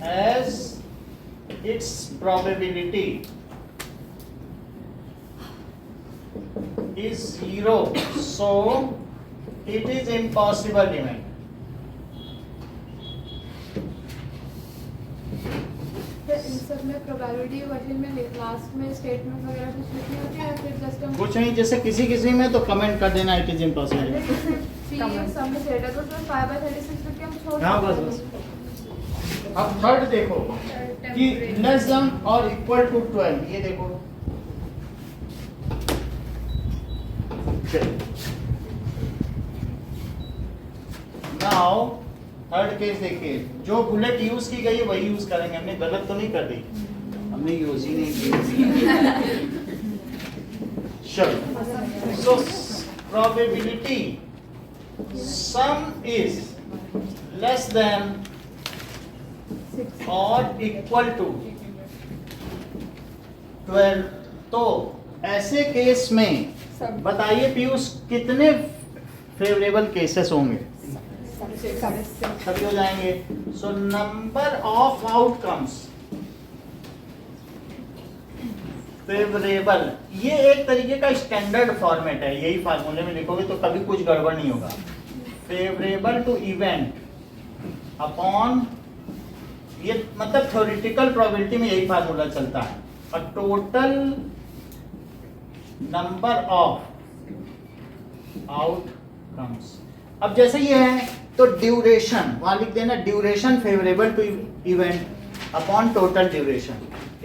S1: as it's probability is 0, so it is impossible event.
S6: इन सब में प्रोबेबिलिटी क्वेश्चन में लास्ट में स्टेटमेंट वगैरह कुछ लिखनी होती है या फिर जस्ट हम
S1: कुछ नहीं, जैसे किसी किसी में तो कमेंट कर देना इट इज इम्पॉसिबल।
S6: सब में सेट है तो उसमें 5/36 लिख के हम छोड़
S1: हाँ बस
S6: सकते
S1: बस।
S6: हैं।
S1: अब थर्ड देखो कि लेस देन और इक्वल टू 12, ये देखो नाउ थर्ड केस देखिए, जो बुलेट यूज की गई है वही यूज करेंगे, हमने गलत तो नहीं कर दी, हमने यूज ही नहीं की। चलो so probability some is less than और इक्वल टू 12, तो ऐसे केस में बताइए पीयूष कितने फेवरेबल केसेस होंगे? सभी हो जाएंगे। सो नंबर ऑफ आउटकम्स फेवरेबल, ये एक तरीके का स्टैंडर्ड फॉर्मेट है, यही फार्मूले में लिखोगे तो कभी कुछ गड़बड़ नहीं होगा। फेवरेबल टू इवेंट अपॉन, ये मतलब थ्योरेटिकल प्रोबेबिलिटी में यही फार्मूला चलता है, और टोटल नंबर ऑफ आउटकम्स। अब जैसे ये है तो ड्यूरेशन वहां लिख देना, duration favourable to event upon total duration,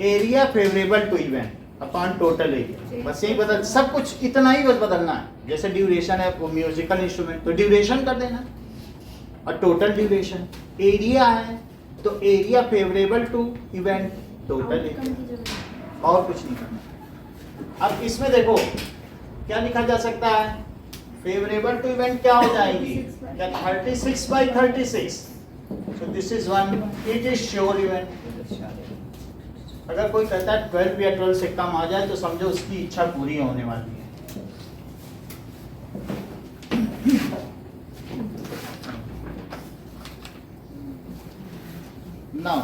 S1: area favourable to event upon total area, बस यही बदल, सब कुछ इतना ही बस बदलना है। जैसे ड्यूरेशन है वो म्यूजिकल इंस्ट्रूमेंट तो ड्यूरेशन कर देना, और टोटल ड्यूरेशन, एरिया है तो area favourable to event total area, और कुछ नहीं करना। अब इसमें देखो क्या लिखा जा सकता है, फेवरेबल टू इवेंट क्या हो जाएगी, क्या 36/36, so this is one, it is sure event। अगर कोई कहता है 12 या 12 से कम आ जाए तो समझो उसकी इच्छा पूरी होने वाली है। नाउ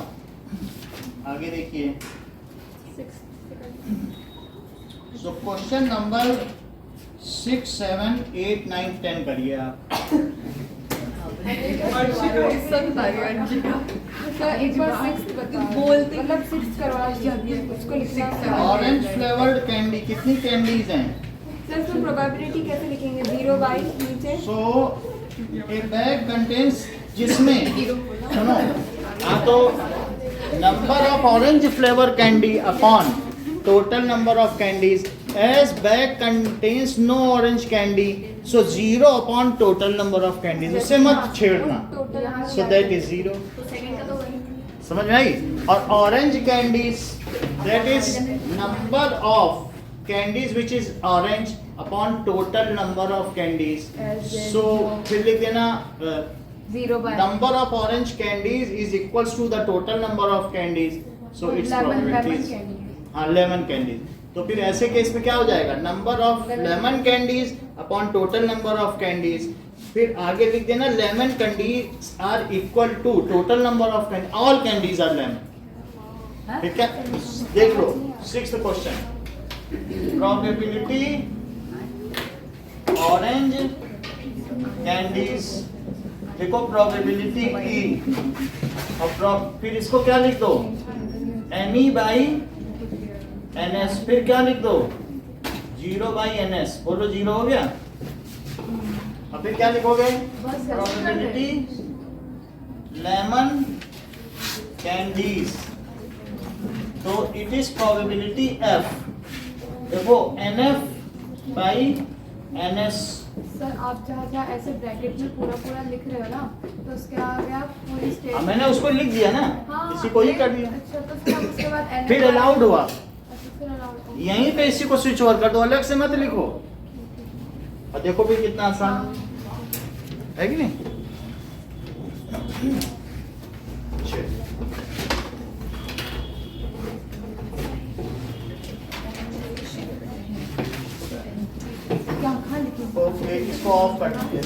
S1: आगे देखिए, सो क्वेश्चन नंबर 6, 7, 8, 9, 10 करिए आप।
S2: एक बार 6 बता बोलते, मतलब 6 करवा दीजिए, उसको लिखना।
S1: ऑरेंज फ्लेवर्ड कैंडी, कितनी कैंडीज हैं?
S2: सर तो प्रोबेबिलिटी कैसे लिखेंगे, 0 नीचे।
S1: सो ए बैग कंटेन्स, जिसमें सुनो हाँ, तो number of orange flavour candy upon total number of candies, as bag contains no orange candy, so 0 upon total number of candies, उससे मत छेड़ना, so that is 0। समझ में आई? और orange candies, that is number of candies which is orange upon total number of candies, so फिर लिख देना
S6: 0/,
S1: number of orange candies is equals to the total number of candies, so its probability is हाँ lemon candies। तो फिर ऐसे केस में क्या हो जाएगा, number of lemon candies upon total number of candies, फिर आगे लिख देना lemon candies are equal to total number of candy, all candies are lemon. ठीक है, देख लो 6th question, probability orange candies, देखो प्रोबेबिलिटी ई, और फिर इसको क्या लिख दो, NE/NS, फिर क्या लिख दो, 0/NS, बोलो 0 हो गया। और फिर क्या लिखोगे, प्रोबेबिलिटी लेमन कैंडीज, तो इट इज प्रोबेबिलिटी F देखो NF बाई NS।
S6: सर आप जहाँ ऐसे ब्रैकेट में पूरा पूरा लिख रहे हो ना, तो उसके आगे आप पूरी स्टेट।
S1: मैंने उसको लिख दिया ना,
S6: हाँ,
S1: इसी को ही कर दिया।
S6: अच्छा, तो फिर आप उसके बाद NF
S1: फिर अलाउड हुआ,
S6: अच्छा, फिर allowed।
S1: यहीं पे इसी को स्विच ओवर कर दो, अलग से मत लिखो। और देखो भी कितना आसान है कि नहीं। चलिए।
S6: क्या कहाँ लिखे?
S1: ओके, इसको ऑफ कर दीजिए।